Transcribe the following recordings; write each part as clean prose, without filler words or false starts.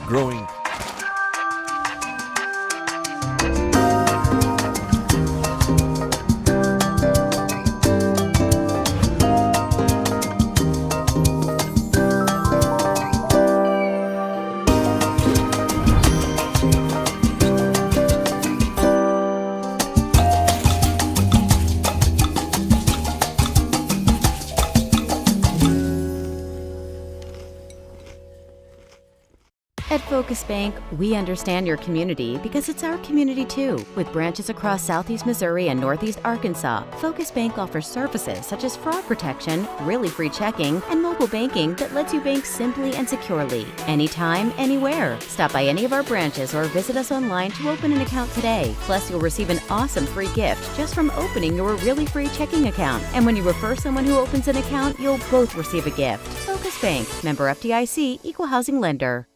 growing. At Focus Bank, we understand your community because it's our community too. With branches across Southeast Missouri and Northeast Arkansas, Focus Bank offers services such as fraud protection, really free checking, and mobile banking that lets you bank simply and securely, anytime, anywhere. Stop by any of our branches or visit us online to open an account today. Plus, you'll receive an awesome free gift just from opening your really free checking account. And when you refer someone who opens an account, you'll both receive a gift. Focus Bank, member FDIC, equal housing lender.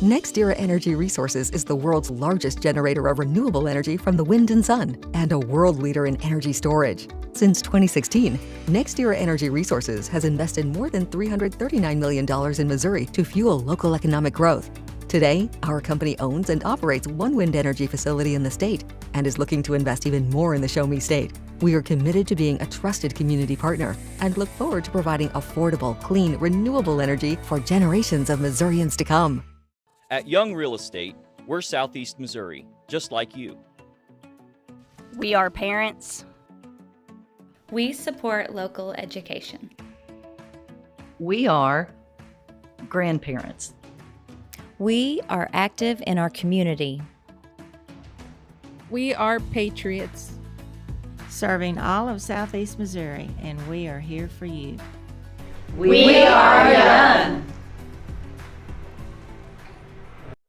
NextEra Energy Resources is the world's largest generator of renewable energy from the wind and sun, and a world leader in energy storage. Since 2016, NextEra Energy Resources has invested more than $339 million in Missouri to fuel local economic growth. Today, our company owns and operates one wind energy facility in the state and is looking to invest even more in the Show Me State. We are committed to being a trusted community partner and look forward to providing affordable, clean, renewable energy for generations of Missourians to come. At Young Real Estate, we're Southeast Missouri, just like you. We are parents. We support local education. We are grandparents. We are active in our community. We are patriots. Serving all of Southeast Missouri, and we are here for you. We are young.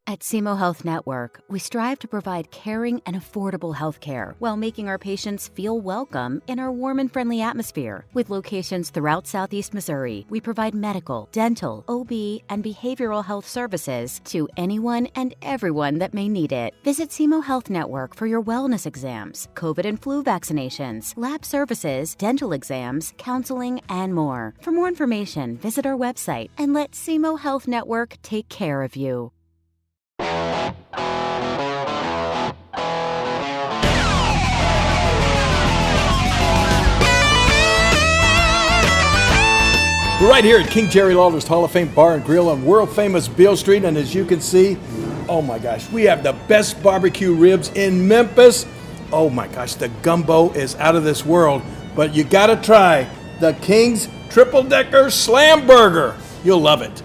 At SEMO Health Network, we strive to provide caring and affordable health care while making our patients feel welcome in our warm and friendly atmosphere. With locations throughout Southeast Missouri, we provide medical, dental, OB, and behavioral health services to anyone and everyone that may need it. Visit SEMO Health Network for your wellness exams, COVID and flu vaccinations, lab services, dental exams, counseling, and more. For more information, visit our website and let SEMO Health Network take care of you. We're right here at King Jerry Lawler's Hall of Fame Bar and Grill on world famous Beale Street, and as you can see, oh my gosh, we have the best barbecue ribs in Memphis. Oh my gosh, the gumbo is out of this world, but you gotta try the King's Triple Decker Slam Burger. You'll love it.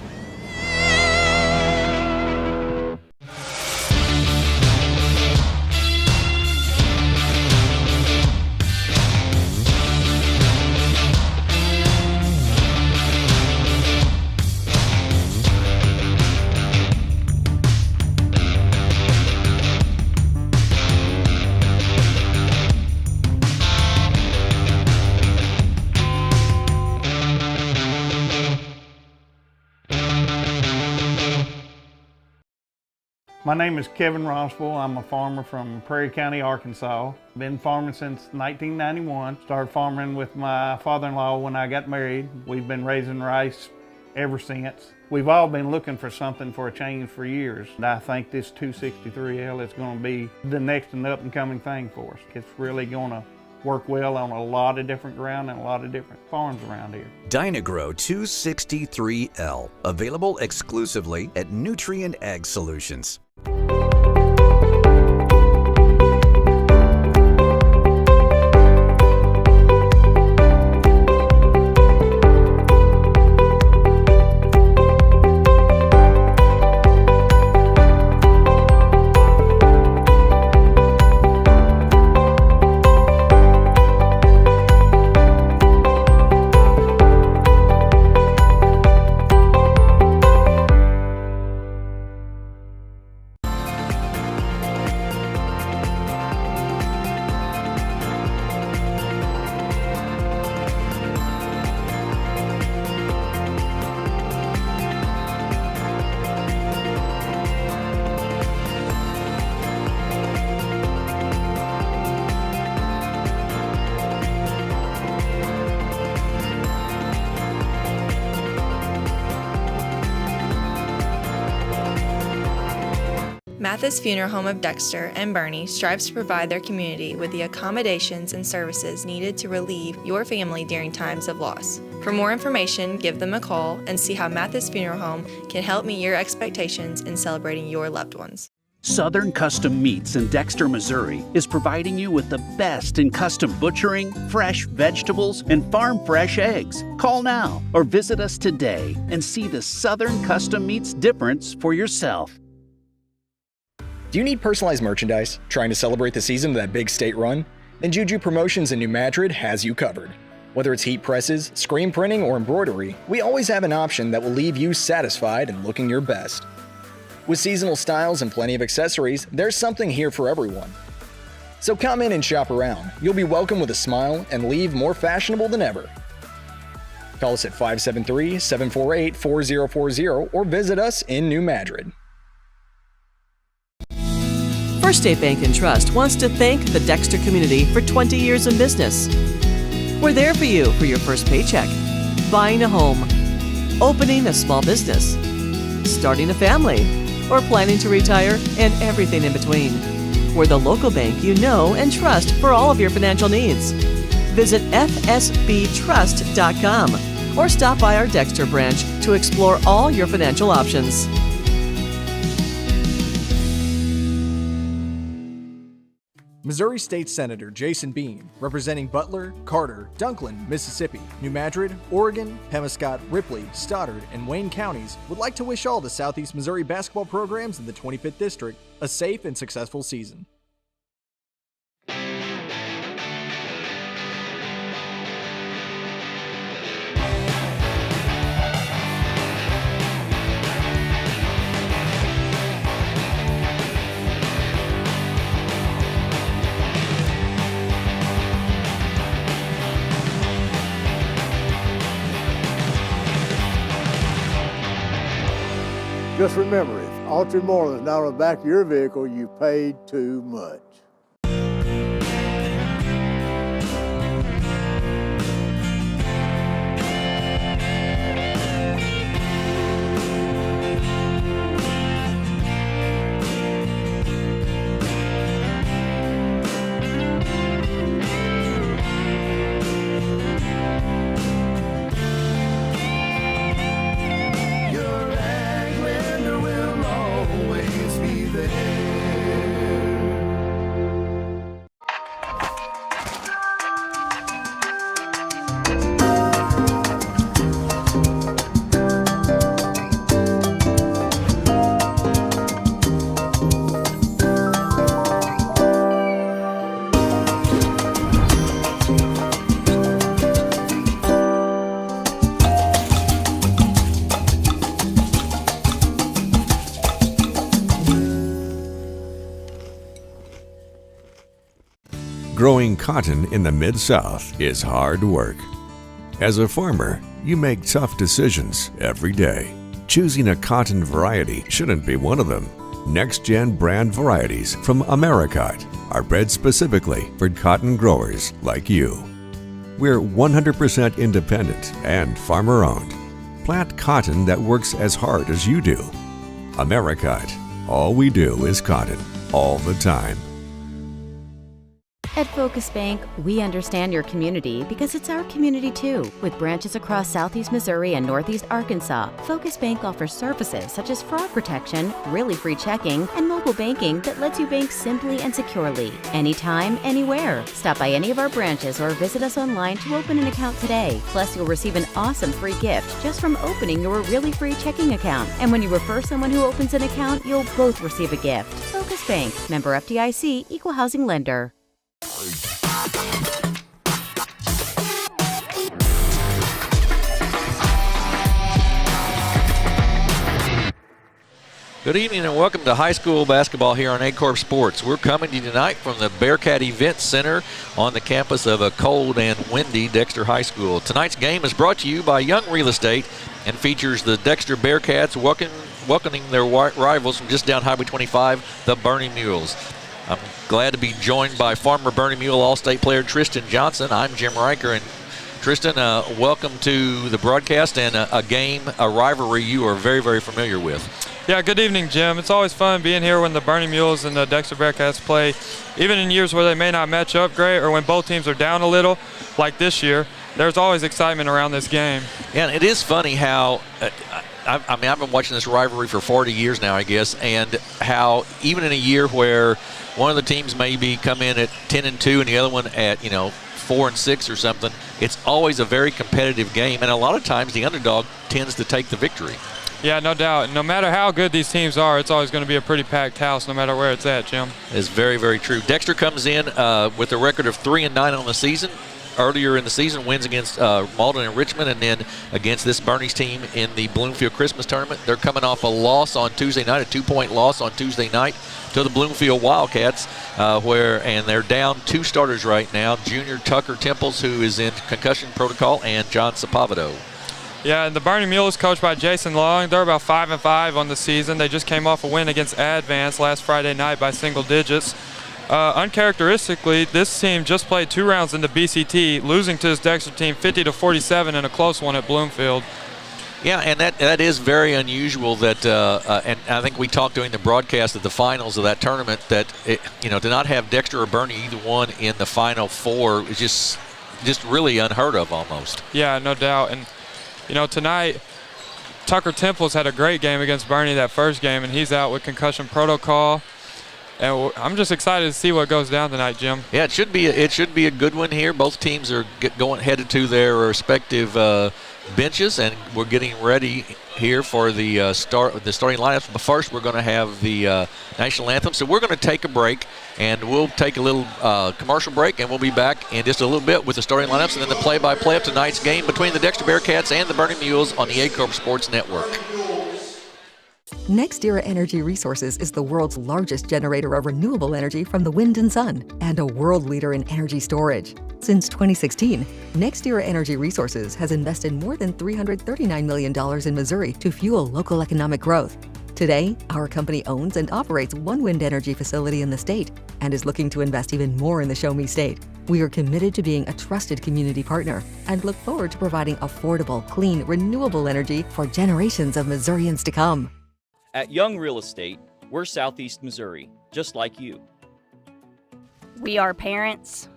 My name is Kevin Rossville. I'm a farmer from Prairie County, Arkansas. Been farming since 1991. Started farming with my father-in-law when I got married. We've been raising rice ever since. We've all been looking for something for a change for years. And I think this 263L is going to be the next and up-and-coming thing for us. It's really going to work well on a lot of different ground and a lot of different farms around here. Dynagro 263L, available exclusively at Nutrient Ag Solutions. Mathis Funeral Home of Dexter and Bernie strives to provide their community with the accommodations and services needed to relieve your family during times of loss. For more information, give them a call and see how Mathis Funeral Home can help meet your expectations in celebrating your loved ones. Southern Custom Meats in Dexter, Missouri is providing you with the best in custom butchering, fresh vegetables, and farm fresh eggs. Call now or visit us today and see the Southern Custom Meats difference for yourself. Do you need personalized merchandise? Trying to celebrate the season of that big state run? Then Juju Promotions in New Madrid has you covered. Whether it's heat presses, screen printing, or embroidery, we always have an option that will leave you satisfied and looking your best. With seasonal styles and plenty of accessories, there's something here for everyone. So come in and shop around. You'll be welcome with a smile and leave more fashionable than ever. Call us at 573-748-4040 or visit us in New Madrid. First State Bank and Trust wants to thank the Dexter community for 20 years in business. We're there for you for your first paycheck, buying a home, opening a small business, starting a family, or planning to retire, and everything in between. We're the local bank you know and trust for all of your financial needs. Visit fsbtrust.com or stop by our Dexter branch to explore all your financial options. Missouri State Senator Jason Bean, representing Butler, Carter, Dunklin, Mississippi, New Madrid, Oregon, Pemiscot, Ripley, Stoddard, and Wayne counties, would like to wish all the Southeast Missouri basketball programs in the 25th District a safe and successful season. Just remember, if Altry Moreland is not on the back of your vehicle, you paid too much. Growing cotton in the Mid-South is hard work. As a farmer, you make tough decisions every day. Choosing a cotton variety shouldn't be one of them. Next-gen brand varieties from Americot are bred specifically for cotton growers like you. We're 100% independent and farmer-owned. Plant cotton that works as hard as you do. Americot. All we do is cotton, all the time. At Focus Bank, we understand your community because it's our community too. With branches across Southeast Missouri and Northeast Arkansas, Focus Bank offers services such as fraud protection, really free checking, and mobile banking that lets you bank simply and securely, anytime, anywhere. Stop by any of our branches or visit us online to open an account today. Plus, you'll receive an awesome free gift just from opening your really free checking account. And when you refer someone who opens an account, you'll both receive a gift. Focus Bank, member FDIC, equal housing lender. Good evening and welcome to high school basketball here on Aycorp Sports. We're coming to you tonight from the Bearcat Event Center on the campus of a cold and windy Dexter High School. Tonight's game is brought to you by Young Real Estate and features the Dexter Bearcats welcoming their rivals from just down Highway 25, the Bernie Mules. I'm glad to be joined by former Bernie Mule All-State player Tristan Johnson. I'm Jim Riker, and Tristan, welcome to the broadcast and a game, a rivalry you are very, very familiar with. Yeah, good evening, Jim. It's always fun being here when the Bernie Mules and the Dexter Bearcats play, even in years where they may not match up great or when both teams are down a little, like this year. There's always excitement around this game. Yeah, and it is funny how, I've been watching this rivalry for 40 years now, I guess, and how even in a year where one of the teams maybe come in at 10-2 and the other one at, 4-6 or something, it's always a very competitive game, and a lot of times the underdog tends to take the victory. Yeah, no doubt. No matter how good these teams are, it's always going to be a pretty packed house no matter where it's at, Jim. It's very, very true. Dexter comes in with a record of 3-9 on the season. Earlier in the season, wins against Malden and Richmond, and then against this Bernie's team in the Bloomfield Christmas Tournament. They're coming off a loss on Tuesday night, a 2-point loss on Tuesday night to the Bloomfield Wildcats, and they're down 2 starters right now, junior Tucker Temples, who is in concussion protocol, and John Sapavado. Yeah, and the Bernie Mules, coached by Jason Long, they're about 5-5 on the season. They just came off a win against Advance last Friday night by single digits. Uncharacteristically, this team just played 2 rounds in the BCT, losing to this Dexter team 50-47 in a close one at Bloomfield. Yeah, and that is very unusual. That and I think we talked during the broadcast of the finals of that tournament that to not have Dexter or Bernie either one in the Final Four is just really unheard of almost. Yeah, no doubt. And tonight, Tucker Temples had a great game against Bernie that first game, and he's out with concussion protocol. And I'm just excited to see what goes down tonight, Jim. Yeah, it should be a good one here. Both teams are headed to their respective benches, and we're getting ready here for the starting lineups. But first, we're going to have the national anthem. So we're going to take a break, and we'll take a little commercial break, and we'll be back in just a little bit with the starting lineups and then the play-by-play of tonight's game between the Dexter Bearcats and the Bernie Mules on the Aycorp Sports Network. NextEra Energy Resources is the world's largest generator of renewable energy from the wind and sun, and a world leader in energy storage. Since 2016, NextEra Energy Resources has invested more than $339 million in Missouri to fuel local economic growth. Today, our company owns and operates 1 wind energy facility in the state and is looking to invest even more in the Show Me State. We are committed to being a trusted community partner and look forward to providing affordable, clean, renewable energy for generations of Missourians to come. At Young Real Estate, we're Southeast Missouri, just like you. We are parents.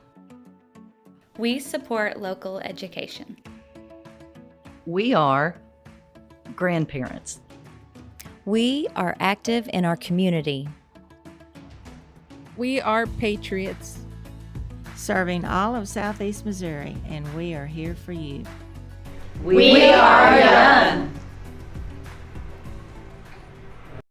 We support local education. We are grandparents. We are active in our community. We are patriots, serving all of Southeast Missouri, and we are here for you. We are young.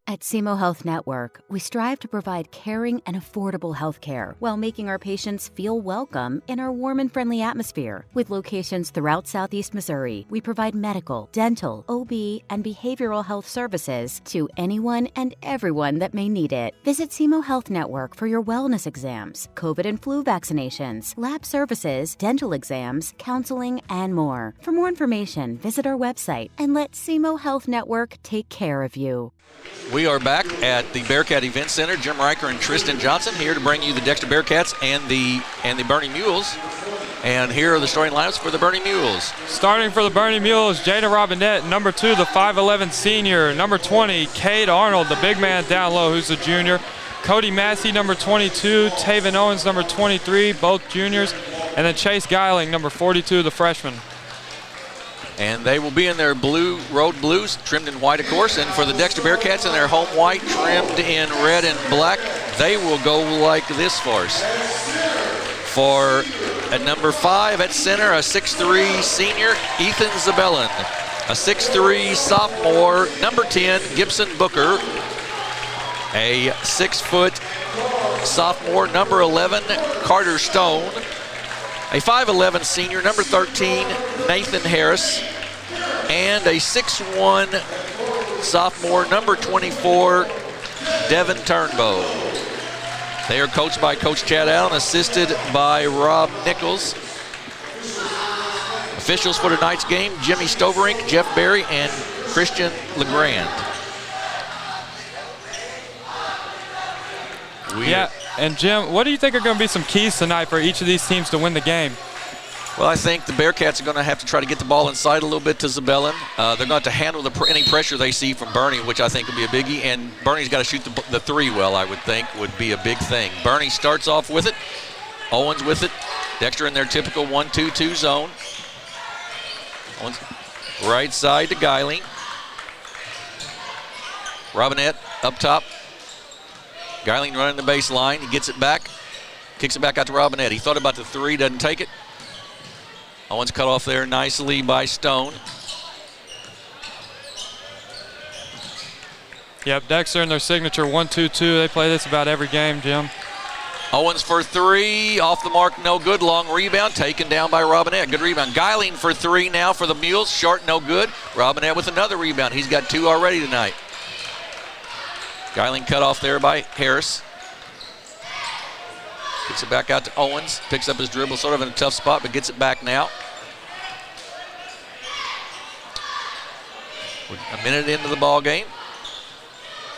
At SEMO Health Network, we strive to provide caring and affordable health care while making our patients feel welcome in our warm and friendly atmosphere. With locations throughout Southeast Missouri, we provide medical, dental, OB, and behavioral health services to anyone and everyone that may need it. Visit SEMO Health Network for your wellness exams, COVID and flu vaccinations, lab services, dental exams, counseling, and more. For more information, visit our website and let SEMO Health Network take care of you. We are back at the Bearcat Event Center. Jim Riker and Tristan Johnson here to bring you the Dexter Bearcats and the Bernie Mules. And here are the starting lineups for the Bernie Mules. Starting for the Bernie Mules, Jada Robinette, number 2, the 5'11 senior. Number 20, Cade Arnold, the big man down low, who's a junior. Cody Massey, number 22. Taven Owens, number 23, both juniors. And then Chase Geiling, number 42, the freshman. And they will be in their blue road blues, trimmed in white, of course. And for the Dexter Bearcats in their home white, trimmed in red and black, they will go like this for us. For at number 5 at center, a 6'3 senior, Ethan Zabellin. A 6'3 sophomore, number 10, Gibson Booker. A 6-foot sophomore, number 11, Carter Stone. A 5'11 senior, number 13, Nathan Harris, and a 6'1 sophomore, number 24, Devin Turnbow. They are coached by Coach Chad Allen, assisted by Rob Nichols. Officials for tonight's game, Jimmy Stoverink, Jeff Berry, and Christian LeGrand. And Jim, what do you think are going to be some keys tonight for each of these teams to win the game? Well, I think the Bearcats are going to have to try to get the ball inside a little bit to Zabellin. They're going to have to handle any pressure they see from Bernie, which I think will be a biggie. And Bernie's got to shoot the three well, I would think, would be a big thing. Bernie starts off with it. Owens with it. Dexter in their typical 1-2-2 zone. Owens, right side to Geiling. Robinette up top. Geiling running the baseline. He gets it back. Kicks it back out to Robinette. He thought about the three, doesn't take it. Owens cut off there nicely by Stone. Yep, Dexter in their signature 1-2-2. They play this about every game, Jim. Owens for three, off the mark, no good. Long rebound, taken down by Robinette. Good rebound. Geiling for three now for the Mules. Short, no good. Robinette with another rebound. He's got two already tonight. Geiling cut off there by Harris. Kicks it back out to Owens. Picks up his dribble, sort of in a tough spot, but gets it back now. A minute into the ball game.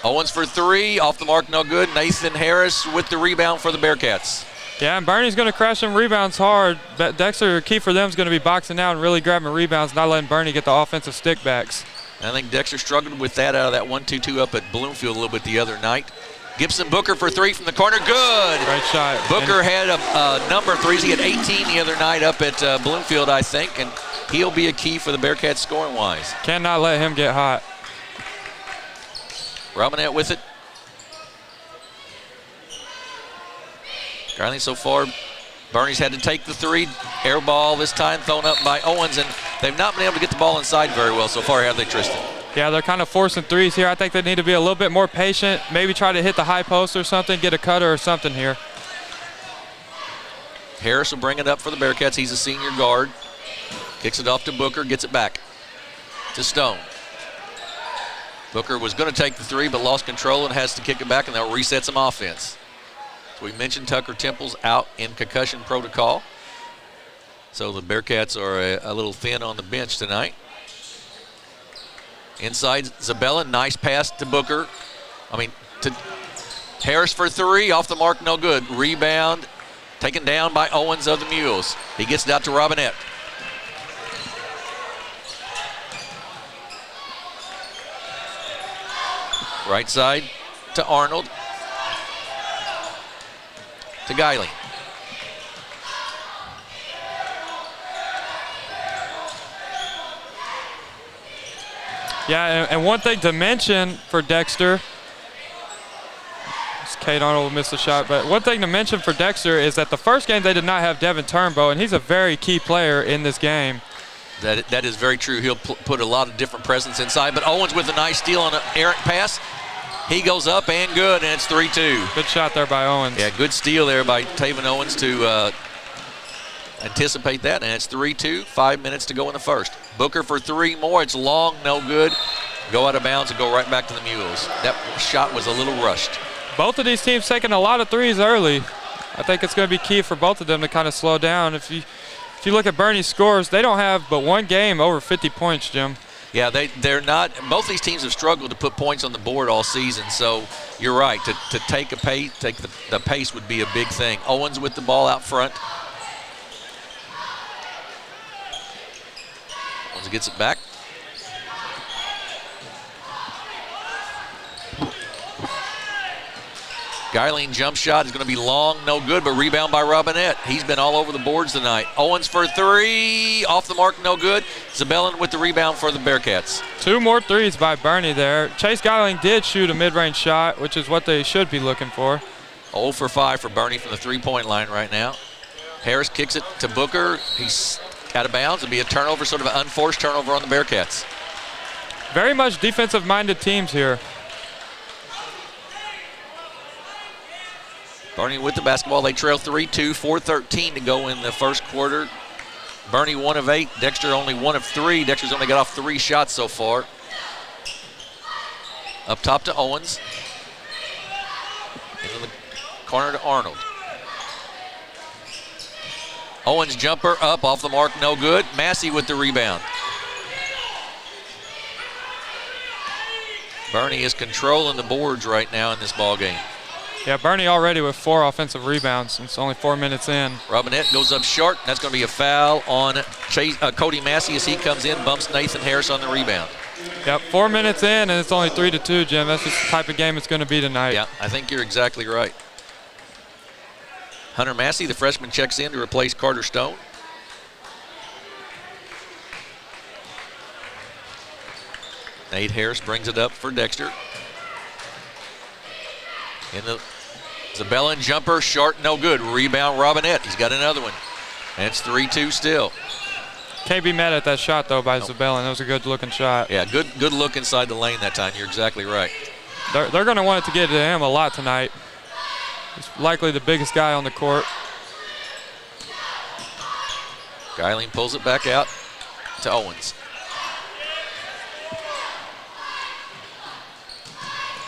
Owens for three, off the mark, no good. Nathan Harris with the rebound for the Bearcats. Yeah, and Bernie's going to crash them rebounds hard. But Dexter, key for them is going to be boxing out and really grabbing rebounds, not letting Bernie get the offensive stickbacks. I think Dexter struggled with that out of that 1-2-2 up at Bloomfield a little bit the other night. Gibson Booker for three from the corner. Good. Great shot. Booker had a number of threes. He had 18 the other night up at Bloomfield, I think, and he'll be a key for the Bearcats scoring-wise. Cannot let him get hot. Robinette with it. Geiling so far. Bernie's had to take the three. Air ball this time thrown up by Owens, and they've not been able to get the ball inside very well so far, have they, Tristan? Yeah, they're kind of forcing threes here. I think they need to be a little bit more patient, maybe try to hit the high post or something, get a cutter or something here. Harris will bring it up for the Bearcats. He's a senior guard. Kicks it off to Booker, gets it back to Stone. Booker was going to take the three, but lost control and has to kick it back, and they'll reset some offense. So we mentioned Tucker Temple's out in concussion protocol. So the Bearcats are a little thin on the bench tonight. Inside Zabellin, nice pass to Booker. To Harris for three, off the mark, no good. Rebound, taken down by Owens of the Mules. He gets it out to Robinette. Right side to Arnold. To Geiling. Yeah, and one thing to mention for Dexter, Kate Arnold will miss the shot, but one thing to mention for Dexter is that the first game they did not have Devin Turnbow, and he's a very key player in this game. That is very true. He'll put a lot of different presence inside, but Owens with a nice steal on an errant pass. He goes up and good, and it's 3-2. Good shot there by Owens. Yeah, good steal there by Taven Owens to anticipate that, and it's 3-2, 5 minutes to go in the first. Booker for three more. It's long, no good. Go out of bounds and go right back to the Mules. That shot was a little rushed. Both of these teams taking a lot of threes early. I think it's going to be key for both of them to kind of slow down. If you look at Bernie's scores, they don't have but one game over 50 points, Jim. Yeah, they're not. Both these teams have struggled to put points on the board all season. So you're right. To take the pace would be a big thing. Owens with the ball out front. Owens gets it back. Geiling jump shot is going to be long, no good, but rebound by Robinette. He's been all over the boards tonight. Owens for three, off the mark, no good. Zabellin with the rebound for the Bearcats. Two more threes by Bernie there. Chase Geiling did shoot a mid-range shot, which is what they should be looking for. 0 for 5 for Bernie from the three-point line right now. Harris kicks it to Booker. He's out of bounds. It'll be a turnover, sort of an unforced turnover on the Bearcats. Very much defensive-minded teams here. Bernie with the basketball. They trail 3-2, 4:13 to go in the first quarter. Bernie 1 of 8. Dexter only 1 of 3. Dexter's only got off 3 shots so far. Up top to Owens. Into the corner to Arnold. Owens jumper up off the mark, no good. Massey with the rebound. Bernie is controlling the boards right now in this ball game. Yeah, Bernie already with 4 offensive rebounds. It's only 4 minutes in. Robinette goes up short. That's going to be a foul on Cody Massey as he comes in, bumps Nathan Harris on the rebound. Yep, 4 minutes in, and it's only 3-2, Jim. That's just the type of game it's going to be tonight. Yeah, I think you're exactly right. Hunter Massey, the freshman, checks in to replace Carter Stone. Nate Harris brings it up for Dexter. In the Zabellin jumper, short, no good. Rebound, Robinette. He's got another one. And it's 3-2 still. Can't be mad at that shot, though, by Zabellin. That was a good-looking shot. Yeah, good look inside the lane that time. You're exactly right. They're going to want it to get to him a lot tonight. He's likely the biggest guy on the court. Geiling pulls it back out to Owens.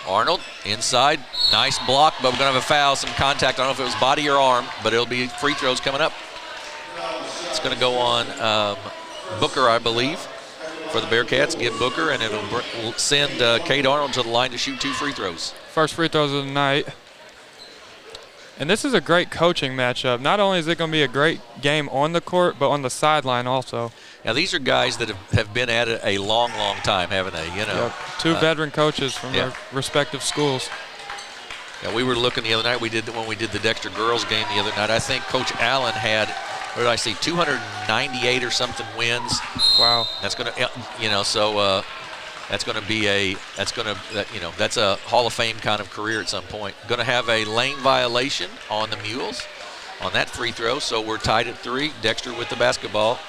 Arnold inside, nice block, but we're going to have a foul, some contact. I don't know if it was body or arm, but it'll be free throws coming up. It's going to go on Booker, I believe, for the Bearcats. Give Booker, and it'll send Cade Arnold to the line to shoot 2 free throws. First free throws of the night. And this is a great coaching matchup. Not only is it going to be a great game on the court, but on the sideline also. Now, these are guys that have been at it a long, long time, haven't they? You know, yep. 2 veteran coaches from their respective schools. Yeah, we were looking the other night. When we did the Dexter girls game the other night. I think Coach Allen had, what did I see, 298 or something wins. Wow. That's going to, so that's going to be that's a Hall of Fame kind of career at some point. Going to have a lane violation on the Mules on that free throw, so we're tied at 3. Dexter with the basketball.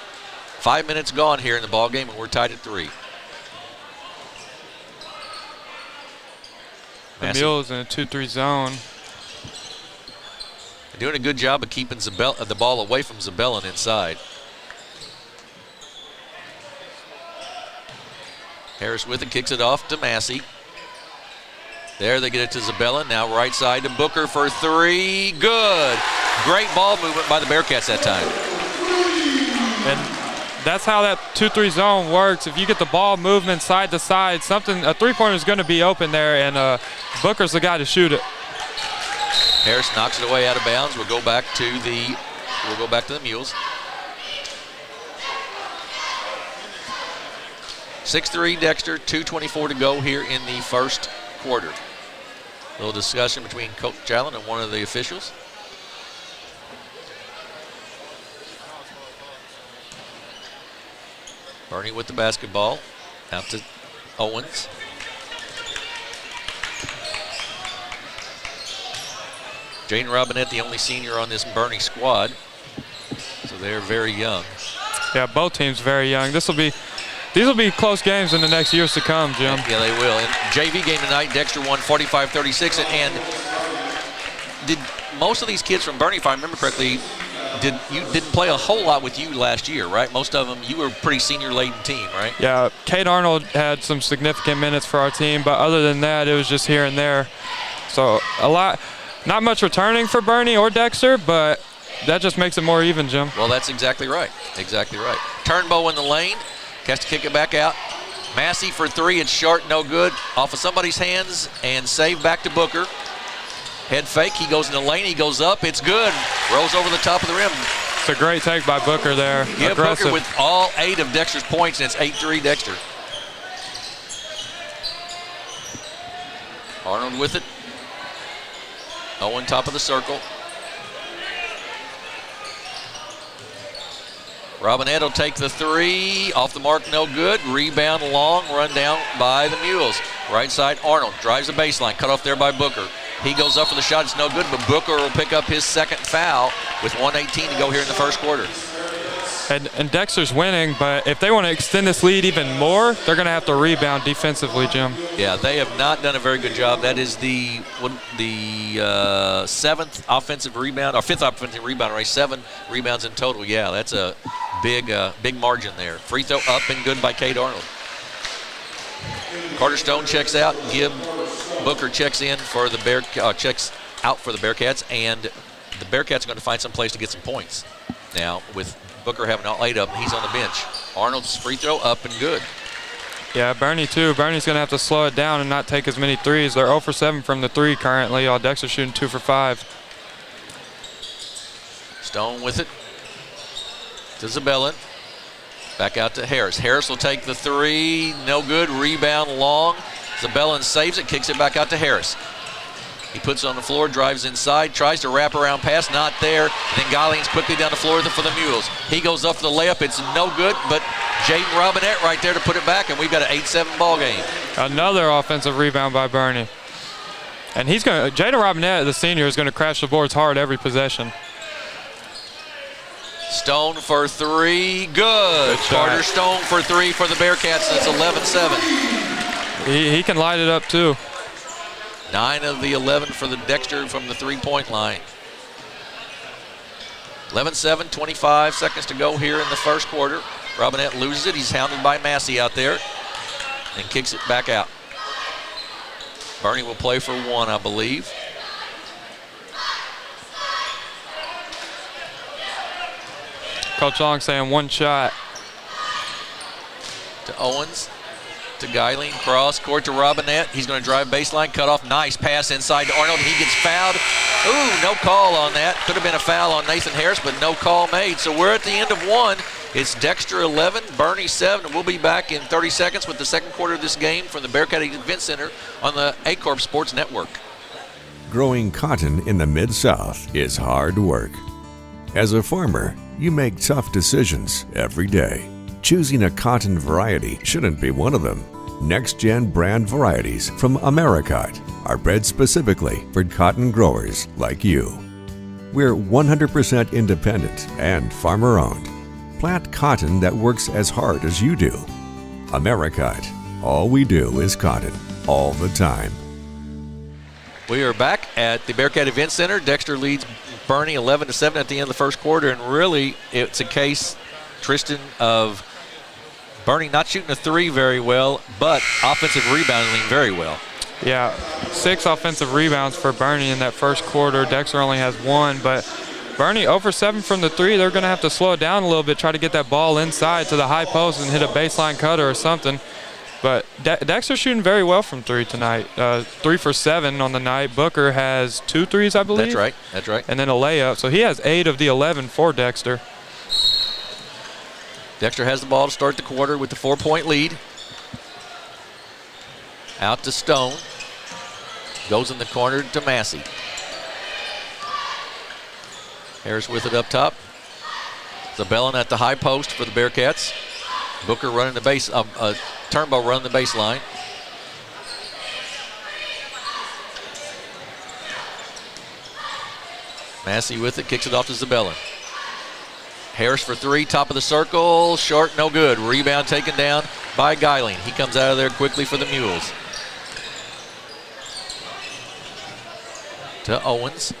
5 minutes gone here in the ball game, and we're tied at 3. The Mules in a 2-3 zone. They're doing a good job of keeping the ball away from Zabellin inside. Harris with it, kicks it off to Massey. There, they get it to Zabellin. Now right side to Booker for 3. Good. Great ball movement by the Bearcats that time. And that's how that 2-3 zone works. If you get the ball movement side to side, a three-pointer is going to be open there, and Booker's the guy to shoot it. Harris knocks it away out of bounds. We'll go back to the Mules. 6-3 Dexter, 2:24 to go here in the first quarter. A little discussion between Coach Allen and one of the officials. Bernie with the basketball, out to Owens. Jaden Robinette, the only senior on this Bernie squad, so they're very young. Yeah, both teams very young. These will be close games in the next years to come, Jim. Yeah, they will. And JV game tonight, Dexter won 45-36, and did most of these kids from Bernie, if I remember correctly, didn't play a whole lot with you last year, right? Most of them, you were a pretty senior-laden team, right? Yeah, Cade Arnold had some significant minutes for our team, but other than that, it was just here and there. So not much returning for Bernie or Dexter, but that just makes it more even, Jim. Well, that's exactly right. Exactly right. Turnbow in the lane, has to kick it back out. Massey for 3, it's short, no good. Off of somebody's hands, and save back to Booker. Head fake, he goes in the lane, he goes up, it's good. Rolls over the top of the rim. It's a great take by Booker there. Yeah, Booker with all 8 of Dexter's points, and it's 8-3 Dexter. Arnold with it. Owen top of the circle. Robinette will take the 3, off the mark, no good. Rebound long, run down by the Mules. Right side, Arnold drives the baseline, cut off there by Booker. He goes up for the shot, it's no good, but Booker will pick up his second foul with 1:18 to go here in the first quarter. And Dexter's winning, but if they want to extend this lead even more, they're going to have to rebound defensively, Jim. Yeah, they have not done a very good job. That is the 7th offensive rebound, or 5th offensive rebound, right? 7 rebounds in total. Yeah, that's a big margin there. Free throw up and good by Cade Arnold. Carter Stone checks out. Booker checks in for the checks out for the Bearcats, and the Bearcats are going to find some place to get some points. Now with Booker having all 8 of them, he's on the bench. Arnold's free throw up and good. Yeah, Bernie too. Bernie's going to have to slow it down and not take as many threes. They're 0 for 7 from the 3 currently, while Dexter's shooting 2 for 5. Stone with it to Zabellin. Back out to Harris. Harris will take the 3. No good. Rebound long. Zabellin saves it, kicks it back out to Harris. He puts it on the floor, drives inside, tries to wrap around pass, not there. And then Guylene's quickly down the floor for the Mules. He goes up for the layup. It's no good, but Jaden Robinette right there to put it back, and we've got an 8-7 ball game. Another offensive rebound by Bernie. And he's going to, Jaden Robinette, the senior, is going to crash the boards hard every possession. Stone for 3, good. Carter Stone for 3 for the Bearcats, that's 11-7. He can light it up too. 9 of the 11 for the Dexter from the 3-point line. 11-7, 25 seconds to go here in the first quarter. Robinette loses it. He's hounded by Massey out there and kicks it back out. Bernie will play for 1, I believe. Coach Long saying 1 shot. To Owens. To Guylene, cross court to Robinette. He's going to drive baseline, cut off. Nice pass inside to Arnold. He gets fouled. Ooh, no call on that. Could have been a foul on Nathan Harris, but no call made. So we're at the end of 1. It's Dexter 11, Bernie 7. We'll be back in 30 seconds with the second quarter of this game from the Bearcat Event Center on the Aycorp Sports Network. Growing cotton in the Mid-South is hard work. As a farmer, you make tough decisions every day. Choosing a cotton variety shouldn't be one of them. Next-gen brand varieties from Americot are bred specifically for cotton growers like you. We're 100% independent and farmer-owned. Plant cotton that works as hard as you do. Americot. All we do is cotton, all the time. We are back at the Bearcat Event Center. Dexter leads Bernie 11-7 at the end of the first quarter, and really it's a case, Tristan, of Bernie not shooting a 3 very well, but offensive rebounding very well. Yeah, 6 offensive rebounds for Bernie in that first quarter. Dexter only has 1, but Bernie 0 for 7 from the 3. They're going to have to slow it down a little bit, try to get that ball inside to the high post and hit a baseline cutter or something. But Dexter's shooting very well from 3 tonight. 3 for 7 on the night. Booker has 2 threes, I believe. That's right. And then a layup. So he has 8 of the 11 for Dexter. Dexter has the ball to start the quarter with the 4-point lead. Out to Stone. Goes in the corner to Massey. Harris with it up top. Zabellin at the high post for the Bearcats. Booker running the base, Turnbow running the baseline. Massey with it, kicks it off to Zabellin. Harris for 3, top of the circle, short, no good. Rebound taken down by Guylene. He comes out of there quickly for the Mules. To Owens.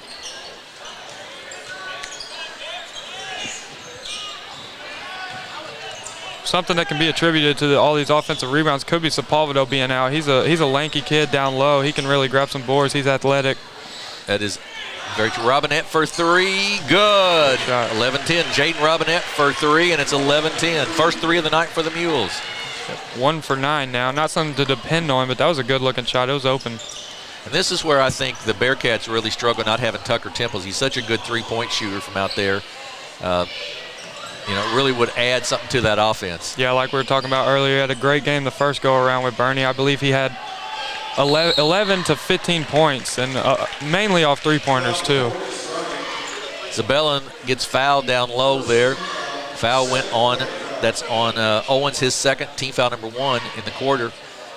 Something that can be attributed to all these offensive rebounds could be Sepulveda being out. He's a lanky kid down low. He can really grab some boards. He's athletic. That is very true. Robinette for 3, good. 11-10. Jaden Robinette for 3, and it's 11-10. First 3 of the night for the Mules. 1 for 9 now. Not something to depend on, but that was a good-looking shot. It was open. And this is where I think the Bearcats really struggle not having Tucker Temples. He's such a good 3-point shooter from out there. Really would add something to that offense. Yeah, like we were talking about earlier, he had a great game the first go-around with Bernie. I believe he had 11 to 15 points, and mainly off 3-pointers, too. Zabellin gets fouled down low there. Foul went on. That's on Owens, his second, team foul number 1 in the quarter.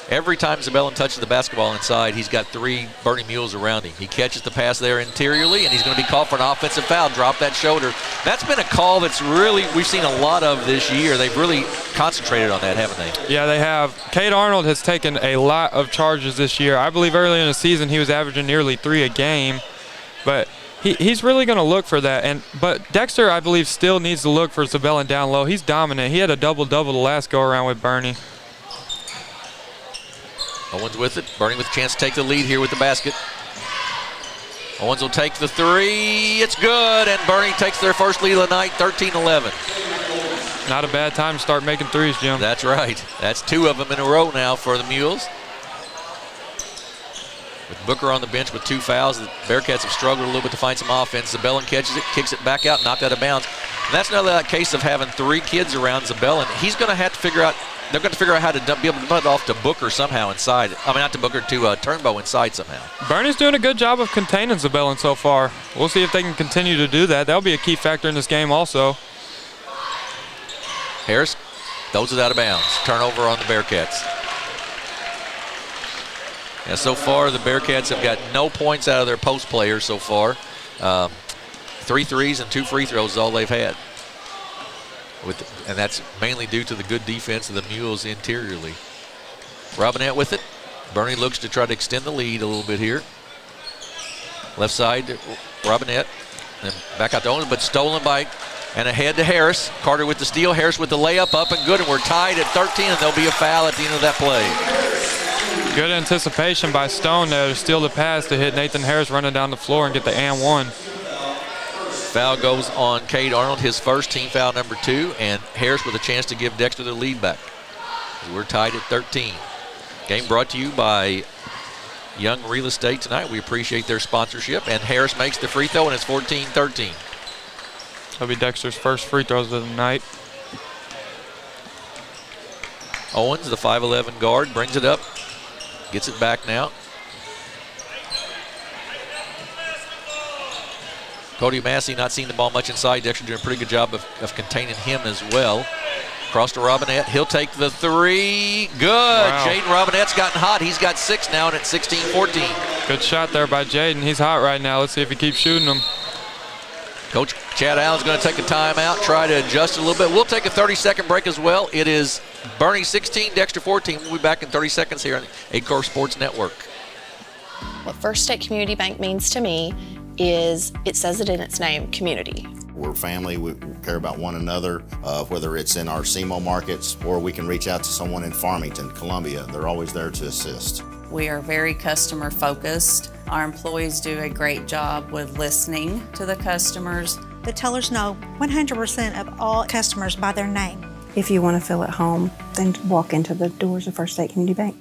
Every time Zabellin touches the basketball inside, he's got 3 Bernie Mules around him. He catches the pass there interiorly, and he's going to be called for an offensive foul. Drop that shoulder. That's been a call that's really, we've seen a lot of this year. They've really concentrated on that, haven't they? Yeah, they have. Cade Arnold has taken a lot of charges this year. I believe early in the season he was averaging nearly 3 a game, but he's really going to look for that. But Dexter, I believe, still needs to look for Zabellin down low. He's dominant. He had a double-double the last go-around with Bernie. Owens with it. Bernie with a chance to take the lead here with the basket. Owens will take the 3. It's good, and Bernie takes their first lead of the night, 13-11. Not a bad time to start making threes, Jim. That's right. That's 2 of them in a row now for the Mules. With Booker on the bench with 2 fouls, the Bearcats have struggled a little bit to find some offense. Zabellin catches it, kicks it back out, knocked out of bounds. And that's another case of having 3 kids around Zabellin. He's going to have to figure out, they're going to figure out how to be able to put it off to Booker somehow inside. I mean, not to Booker, to Turnbow inside somehow. Bernie's doing a good job of containing Zabellin so far. We'll see if they can continue to do that. That'll be a key factor in this game also. Harris throws it out of bounds. Turnover on the Bearcats. Yeah, so far the Bearcats have got no points out of their post players so far. 3 threes and 2 free throws is all they've had. And that's mainly due to the good defense of the Mules interiorly. Robinette with it. Bernie looks to try to extend the lead a little bit here. Left side, Robinette. And back out to Owens, but stolen by and ahead to Harris. Carter with the steal. Harris with the layup, up and good. And we're tied at 13, and there'll be a foul at the end of that play. Good anticipation by Stone there to steal the pass to hit Nathan Harris running down the floor and get the and 1. Foul goes on Cade Arnold, his first, team foul number 2, and Harris with a chance to give Dexter the lead back. We're tied at 13. Game brought to you by Young Real Estate tonight. We appreciate their sponsorship, and Harris makes the free throw, and it's 14-13. That'll be Dexter's first free throws of the night. Owens, the 5'11 guard, brings it up. Gets it back now. Cody Massey not seeing the ball much inside. Dexter doing a pretty good job of containing him as well. Cross to Robinette. He'll take the 3. Good. Wow. Jaden Robinette's gotten hot. He's got 6 now, and it's 16-14. Good shot there by Jaden. He's hot right now. Let's see if he keeps shooting them. Coach Chad Allen's going to take a timeout, try to adjust a little bit. We'll take a 30-second break as well. It is Bernie 16, Dexter 14. We'll be back in 30 seconds here on the Aycorp Sports Network. What First State Community Bank means to me is, it says it in its name, community. We're family, we care about one another, whether it's in our SEMO markets or we can reach out to someone in Farmington, Columbia. They're always there to assist. We are very customer focused. Our employees do a great job with listening to the customers. The tellers know 100% of all customers by their name. If you want to feel at home, then walk into the doors of First State Community Bank.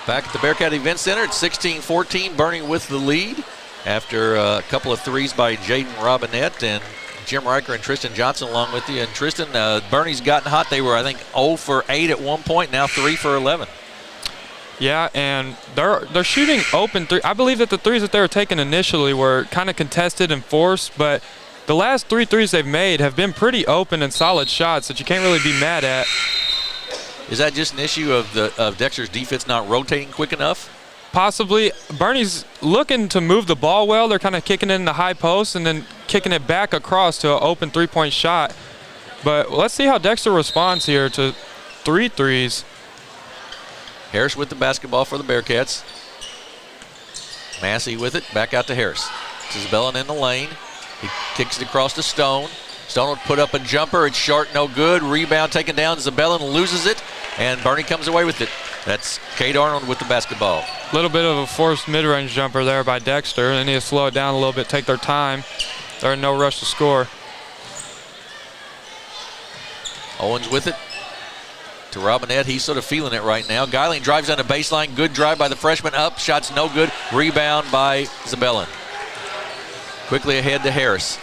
Back at the Bearcat Event Center, it's 16-14, Bernie with the lead after a couple of threes by Jaden Robinette and Jim Riker and Tristan Johnson along with you. And Tristan, Bernie's gotten hot. They were, I think, 0 for 8 at one point, now 3 for 11. Yeah, and they're shooting open 3. I believe that the threes that they were taking initially were kind of contested and forced, but the last 3 threes they've made have been pretty open and solid shots that you can't really be mad at. Is that just an issue of Dexter's defense not rotating quick enough? Possibly. Bernie's looking to move the ball well. They're kind of kicking it in the high post and then kicking it back across to an open 3-point shot. But let's see how Dexter responds here to 3 threes. Harris with the basketball for the Bearcats. Massey with it, back out to Harris. Zabellin in the lane. He kicks it across to Stone. Stone would put up a jumper. It's short, no good. Rebound taken down. Zabellin loses it, and Bernie comes away with it. That's Cade Arnold with the basketball. A little bit of a forced mid-range jumper there by Dexter. They need to slow it down a little bit, take their time. They're in no rush to score. Owens with it to Robinette. He's sort of feeling it right now. Geiling drives on the baseline. Good drive by the freshman. Up. Shot's no good. Rebound by Zabellin. Quickly ahead to Harris.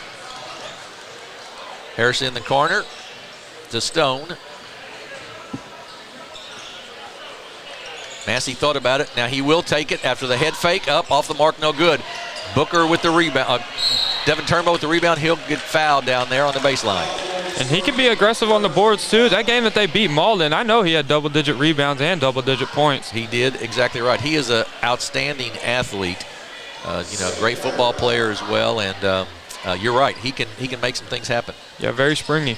Harris in the corner to Stone. Massey thought about it. Now he will take it after the head fake. Up, off the mark, no good. Booker with the rebound. Devin Turnbow with the rebound. He'll get fouled down there on the baseline. And he can be aggressive on the boards too. That game that they beat Malden, I know he had double-digit rebounds and double-digit points. He did, exactly right. He is an outstanding athlete. Great football player as well. And you're right. He can make some things happen. Yeah, very springy.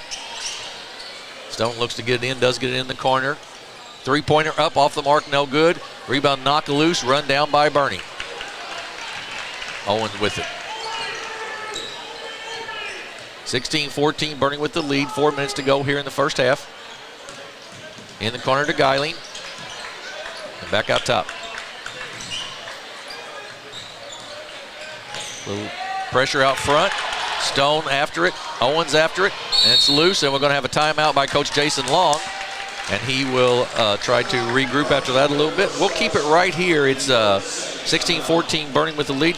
Stone looks to get it in. Does get it in the corner. 3-pointer up, off the mark, no good. Rebound knocked loose, run down by Bernie. Owens with it. 16-14, Bernie with the lead. 4 minutes to go here in the first half. In the corner to Geiling. And back out top. Little pressure out front. Stone after it. Owens after it. And it's loose, and we're going to have a timeout by Coach Jason Long. And he will try to regroup after that a little bit. We'll keep it right here. It's 16-14, Bernie with the lead.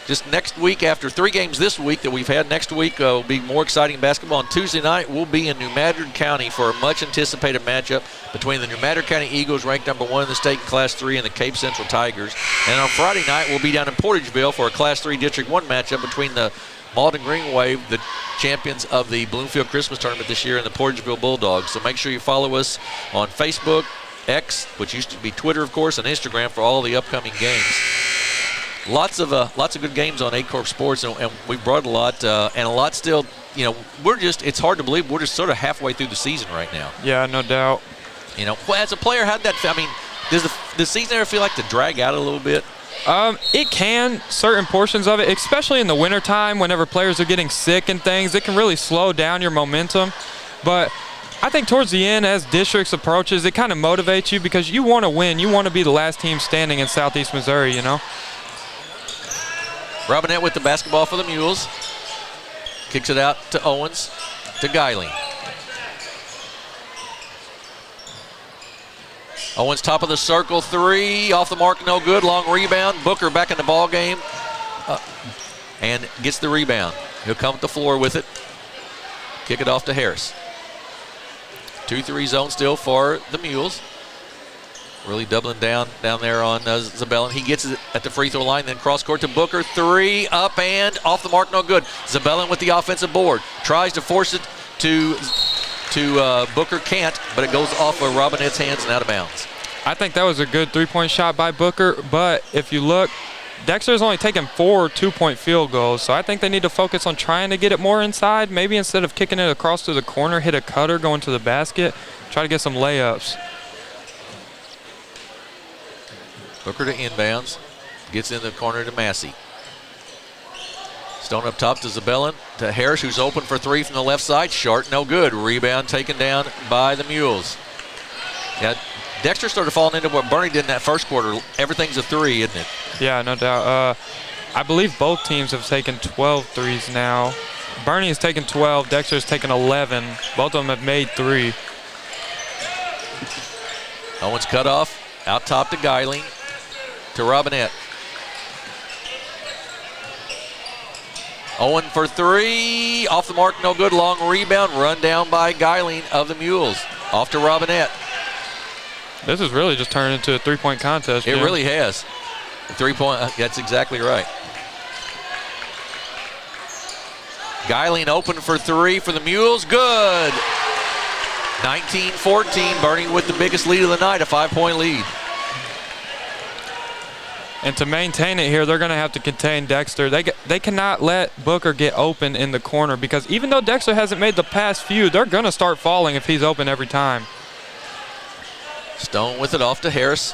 Just next week, after 3 games this week that we've had, next week will be more exciting basketball. On Tuesday night, we'll be in New Madrid County for a much-anticipated matchup between the New Madrid County Eagles, ranked number 1 in the state in Class 3, and the Cape Central Tigers. And on Friday night, we'll be down in Portageville for a Class 3 District 1 matchup between the Malden Green Wave, the champions of the Bloomfield Christmas Tournament this year, and the Portageville Bulldogs. So make sure you follow us on Facebook, X, which used to be Twitter, of course, and Instagram for all the upcoming games. Lots of good games on Aycorp Sports, and we've brought a lot, and a lot still. You know, it's hard to believe we're just sort of halfway through the season right now. Yeah, no doubt. You know, well, as a player, how'd that feel? I mean, does the season ever feel like to drag out a little bit? It can, certain portions of it, especially in the wintertime, whenever players are getting sick and things, it can really slow down your momentum. But I think towards the end, as districts approaches, it kind of motivates you because you want to win. You want to be the last team standing in Southeast Missouri, you know? Robinette with the basketball for the Mules. Kicks it out to Owens, to Geiling. Owens top of the circle, 3, off the mark, no good. Long rebound. Booker back in the ball game and gets the rebound. He'll come to the floor with it. Kick it off to Harris. 2-3 zone still for the Mules. Really doubling down there on Zabellin. He gets it at the free throw line, then cross court to Booker. 3, up and off the mark, no good. Zabellin with the offensive board. Tries to force it to Booker, can't, but it goes off of Robinette's hands and out of bounds. I think that was a good 3-point shot by Booker, but if you look, Dexter's only taken 4 2-point field goals, so I think they need to focus on trying to get it more inside. Maybe instead of kicking it across to the corner, hit a cutter going to the basket, try to get some layups. Booker to inbounds, gets in the corner to Massey. Stone up top to Zabellin, to Harris, who's open for 3 from the left side. Short, no good. Rebound taken down by the Mules. Yeah, Dexter started falling into what Bernie did in that first quarter. Everything's a 3, isn't it? Yeah, no doubt. I believe both teams have taken 12 threes now. Bernie has taken 12, Dexter's taken 11. Both of them have made 3. Owens cut off, out top to Geiling, to Robinette. Owen for 3, off the mark, no good. Long rebound, run down by Geiling of the Mules. Off to Robinette. This has really just turned into a 3-point contest. It Jim. really has. 3-point, that's exactly right. Geiling open for 3 for the Mules, good. 19-14, Bernie with the biggest lead of the night, a 5-point lead. And to maintain it here, they're going to have to contain Dexter. They cannot let Booker get open in the corner because even though Dexter hasn't made the past few, they're going to start falling if he's open every time. Stone with it off to Harris.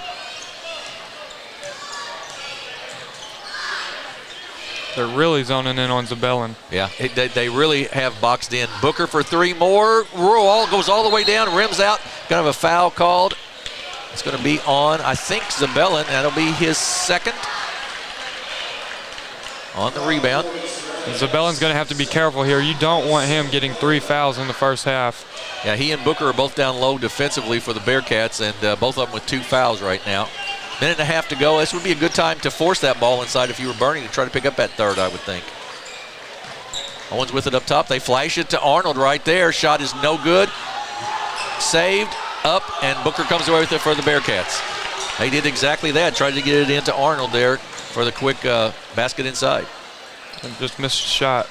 They're really zoning in on Zabellin. Yeah, they really have boxed in. Booker for 3 more. Roll goes all the way down, rims out. Kind of a foul called. It's going to be on, I think, Zabellin. That'll be his second on the rebound. Zabellin's going to have to be careful here. You don't want him getting 3 fouls in the first half. Yeah, he and Booker are both down low defensively for the Bearcats, and both of them with 2 fouls right now. Minute and a half to go. This would be a good time to force that ball inside if you were Bernie to try to pick up that third, I would think. Owens with it up top. They flash it to Arnold right there. Shot is no good. Saved. Up, and Booker comes away with it for the Bearcats. They did exactly that, tried to get it into Arnold there for the quick basket inside. And just missed a shot.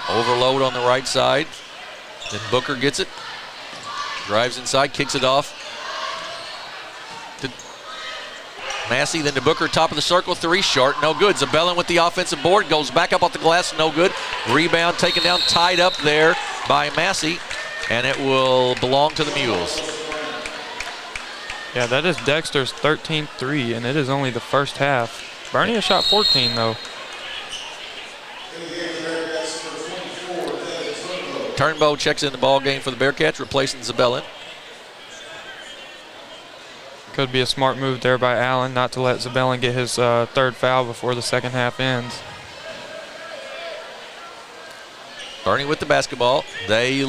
Overload on the right side. Then Booker gets it. Drives inside, kicks it off to Massey, then to Booker, top of the circle, 3, short, no good. Zabellin with the offensive board, goes back up off the glass, no good. Rebound taken down, tied up there by Massey. And it will belong to the Mules. Yeah, that is Dexter's 13th 3, and it is only the first half. Bernie has shot 14, though. Turnbow checks in the ball game for the Bearcats, replacing Zabellin. Could be a smart move there by Allen not to let Zabellin get his third foul before the second half ends. Bernie with the basketball. They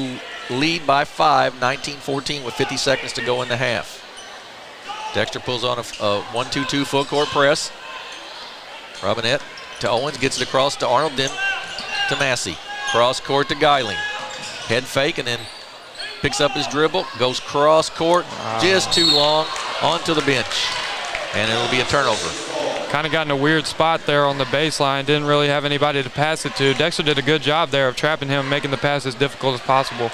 lead by 5, 19-14 with 50 seconds to go in the half. Dexter pulls on a 1-2-2 full court press. Robinette to Owens, gets it across to Arnold, then to Massey. Cross court to Geiling. Head fake and then picks up his dribble, goes cross court, just too long, onto the bench. And it'll be a turnover. Kind of got in a weird spot there on the baseline. Didn't really have anybody to pass it to. Dexter did a good job there of trapping him, making the pass as difficult as possible.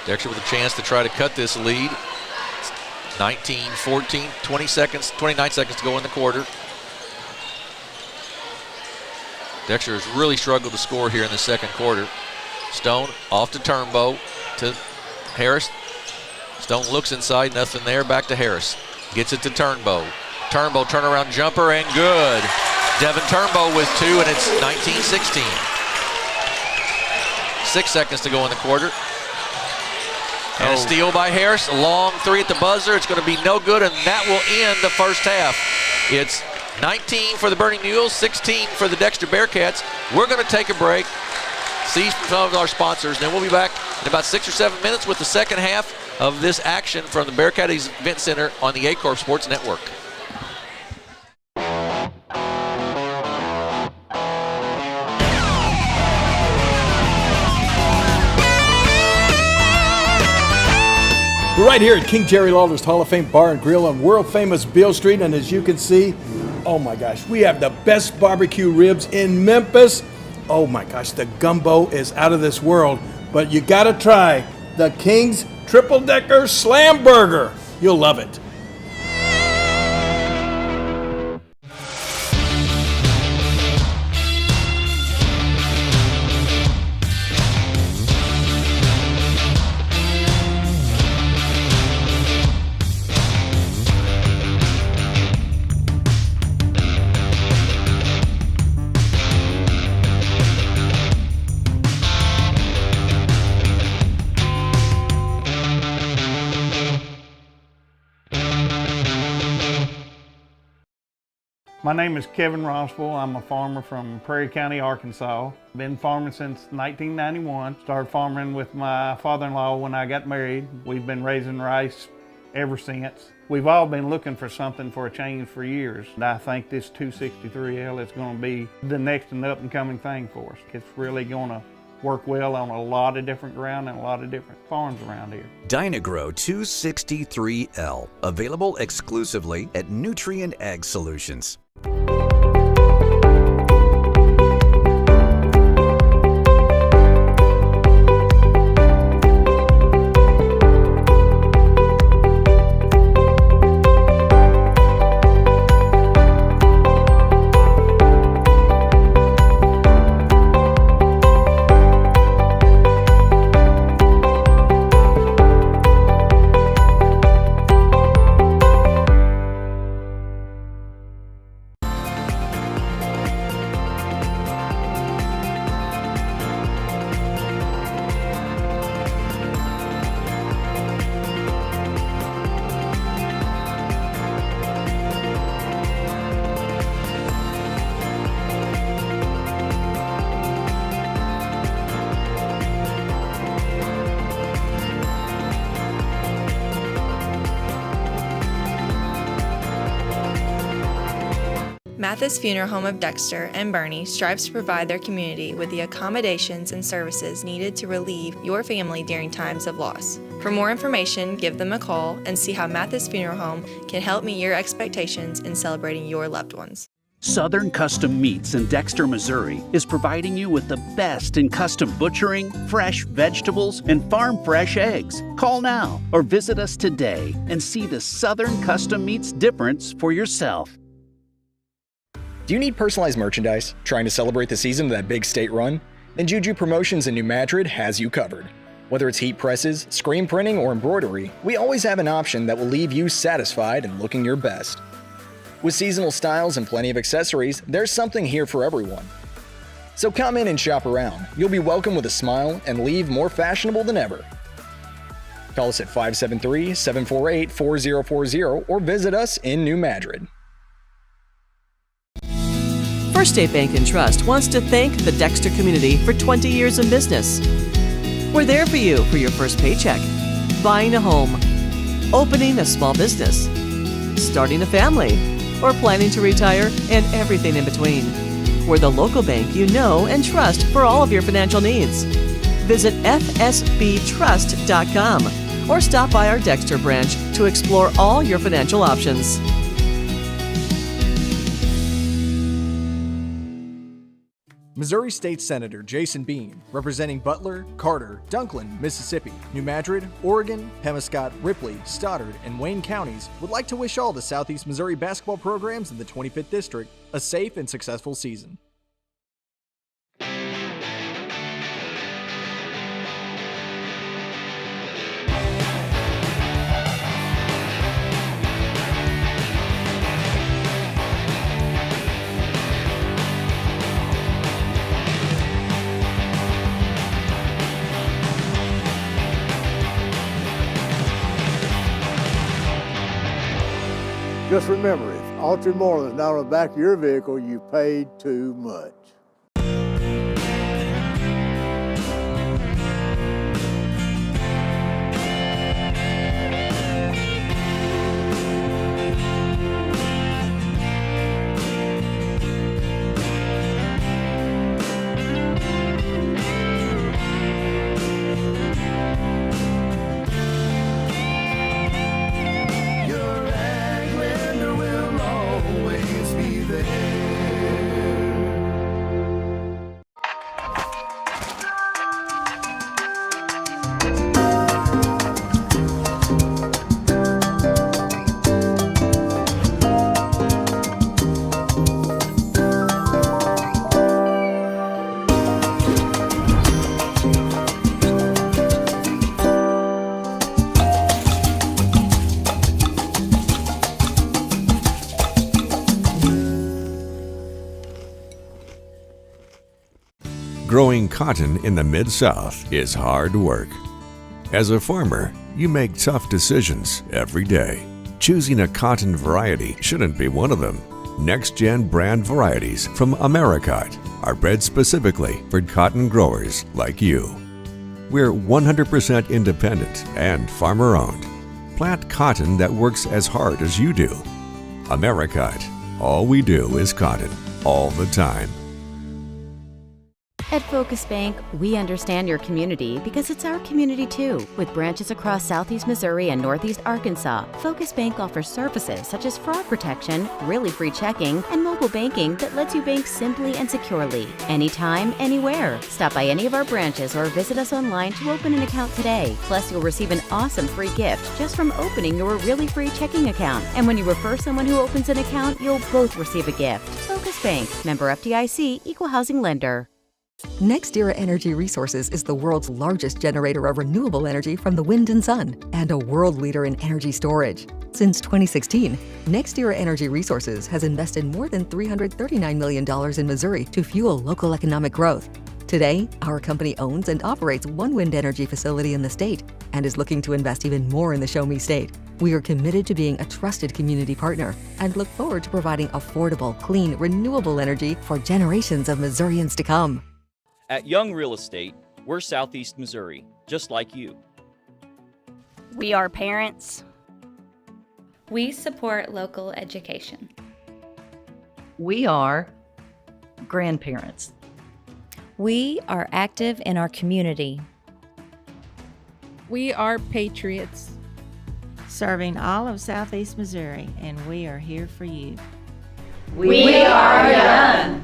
Dexter with a chance to try to cut this lead. 19-14, 29 seconds to go in the quarter. Dexter has really struggled to score here in the second quarter. Stone off to Turnbow to Harris. Stone looks inside, nothing there, back to Harris. Gets it to Turnbow. Turnbow turnaround jumper and good. Devin Turnbow with 2 and it's 19-16. 6 seconds to go in the quarter. And a steal by Harris, a long 3 at the buzzer. It's going to be no good, and that will end the first half. It's 19 for the Bernie Mules, 16 for the Dexter Bearcats. We're going to take a break, see from some of our sponsors, and then we'll be back in about 6 or 7 minutes with the second half of this action from the Bearcat Event Center on the Aycorp Sports Network. We're right here at King Jerry Lawler's Hall of Fame Bar and Grill on world famous Beale Street, and as you can see, oh my gosh, we have the best barbecue ribs in Memphis. Oh my gosh, the gumbo is out of this world, but you gotta try the King's Triple Decker Slam Burger. You'll love it. My name is Kevin Rossville. I'm a farmer from Prairie County, Arkansas. Been farming since 1991. Started farming with my father-in-law when I got married. We've been raising rice ever since. We've all been looking for something for a change for years. And I think this 263L is going to be the next and up and coming thing for us. It's really going to work well on a lot of different ground and a lot of different farms around here. Dynagrow 263L, available exclusively at Nutrient Ag Solutions. Mathis Funeral Home of Dexter and Bernie strives to provide their community with the accommodations and services needed to relieve your family during times of loss. For more information, give them a call and see how Mathis Funeral Home can help meet your expectations in celebrating your loved ones. Southern Custom Meats in Dexter, Missouri is providing you with the best in custom butchering, fresh vegetables, and farm fresh eggs. Call now or visit us today and see the Southern Custom Meats difference for yourself. Do you need personalized merchandise? Trying to celebrate the season of that big state run? Then Juju Promotions in New Madrid has you covered. Whether it's heat presses, screen printing, or embroidery, we always have an option that will leave you satisfied and looking your best. With seasonal styles and plenty of accessories, there's something here for everyone. So come in and shop around. You'll be welcome with a smile and leave more fashionable than ever. Call us at 573-748-4040 or visit us in New Madrid. For First State Bank and Trust wants to thank the Dexter community for 20 years in business. We're there for you for your first paycheck, buying a home, opening a small business, starting a family, or planning to retire, and everything in between. We're the local bank you know and trust for all of your financial needs. Visit fsbtrust.com or stop by our Dexter branch to explore all your financial options. Missouri State Senator Jason Bean, representing Butler, Carter, Dunklin, Mississippi, New Madrid, Oregon, Pemiscot, Ripley, Stoddard, and Wayne counties, would like to wish all the Southeast Missouri basketball programs in the 25th District a safe and successful season. Just remember, if Altered Moreland is not on the back of your vehicle, you paid too much. Growing cotton in the Mid-South is hard work. As a farmer, you make tough decisions every day. Choosing a cotton variety shouldn't be one of them. Next-gen brand varieties from Americot are bred specifically for cotton growers like you. We're 100% independent and farmer-owned. Plant cotton that works as hard as you do. Americot. All we do is cotton, all the time. At Focus Bank, we understand your community because it's our community too. With branches across Southeast Missouri and Northeast Arkansas, Focus Bank offers services such as fraud protection, really free checking, and mobile banking that lets you bank simply and securely, anytime, anywhere. Stop by any of our branches or visit us online to open an account today. Plus, you'll receive an awesome free gift just from opening your really free checking account. And when you refer someone who opens an account, you'll both receive a gift. Focus Bank, member FDIC, equal housing lender. NextEra Energy Resources is the world's largest generator of renewable energy from the wind and sun, and a world leader in energy storage. Since 2016, NextEra Energy Resources has invested more than $339 million in Missouri to fuel local economic growth. Today, our company owns and operates one wind energy facility in the state and is looking to invest even more in the Show Me State. We are committed to being a trusted community partner and look forward to providing affordable, clean, renewable energy for generations of Missourians to come. At Young Real Estate, we're Southeast Missouri, just like you. We are parents. We support local education. We are grandparents. We are active in our community. We are patriots, serving all of Southeast Missouri, and we are here for you. We are young.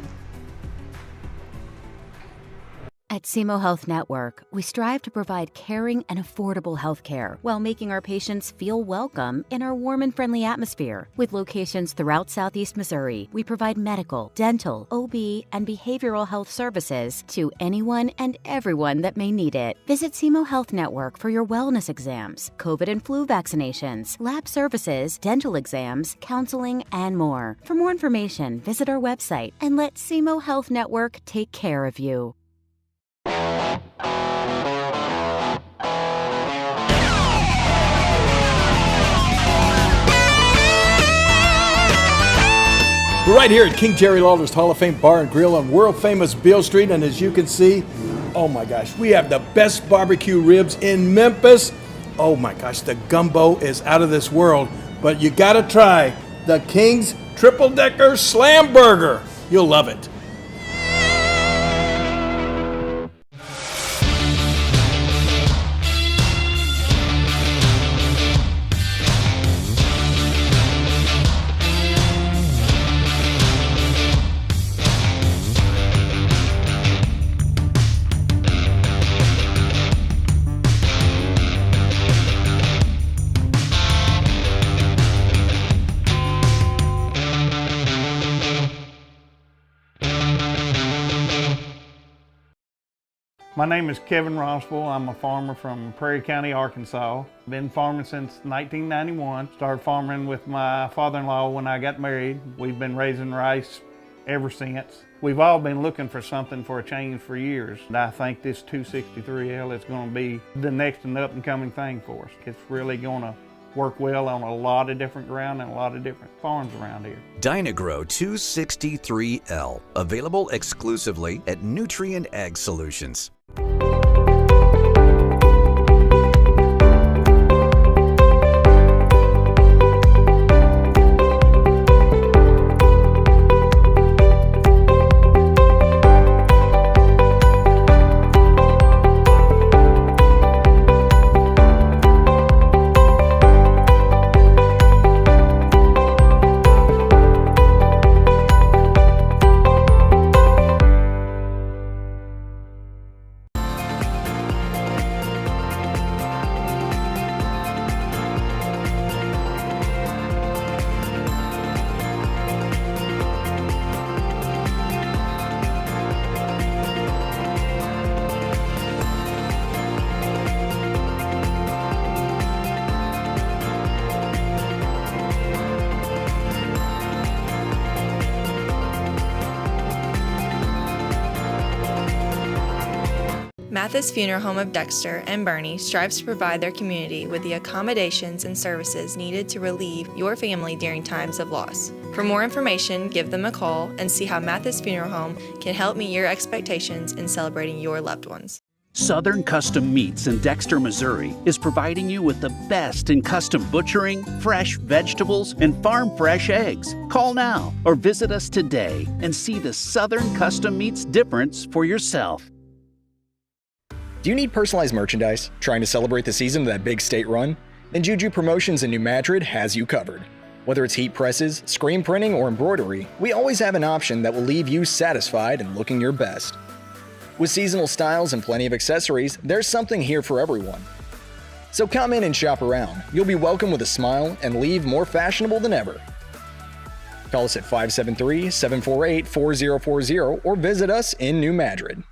At SEMO Health Network, we strive to provide caring and affordable health care while making our patients feel welcome in our warm and friendly atmosphere. With locations throughout Southeast Missouri, we provide medical, dental, OB, and behavioral health services to anyone and everyone that may need it. Visit SEMO Health Network for your wellness exams, COVID and flu vaccinations, lab services, dental exams, counseling, and more. For more information, visit our website and let SEMO Health Network take care of you. We're right here at King Jerry Lawler's Hall of Fame Bar and Grill on world famous Beale Street, and as you can see, oh my gosh, we have the best barbecue ribs in Memphis. Oh my gosh, the gumbo is out of this world, but you gotta try the King's Triple Decker Slam Burger. You'll love it. My name is Kevin Rossville. I'm a farmer from Prairie County, Arkansas. Been farming since 1991. Started farming with my father-in-law when I got married. We've been raising rice ever since. We've all been looking for something for a change for years. And I think this 263L is going to be the next and up and coming thing for us. It's really going to work well on a lot of different ground and a lot of different farms around here. Dynagro 263L, available exclusively at Nutrient Ag Solutions. Mathis Funeral Home of Dexter and Bernie strives to provide their community with the accommodations and services needed to relieve your family during times of loss. For more information, give them a call and see how Mathis Funeral Home can help meet your expectations in celebrating your loved ones. Southern Custom Meats in Dexter, Missouri is providing you with the best in custom butchering, fresh vegetables, and farm fresh eggs. Call now or visit us today and see the Southern Custom Meats difference for yourself. Do you need personalized merchandise? Trying to celebrate the season of that big state run? Then Juju Promotions in New Madrid has you covered. Whether it's heat presses, screen printing, or embroidery, we always have an option that will leave you satisfied and looking your best. With seasonal styles and plenty of accessories, there's something here for everyone. So come in and shop around. You'll be welcome with a smile and leave more fashionable than ever. Call us at 573-748-4040 or visit us in New Madrid.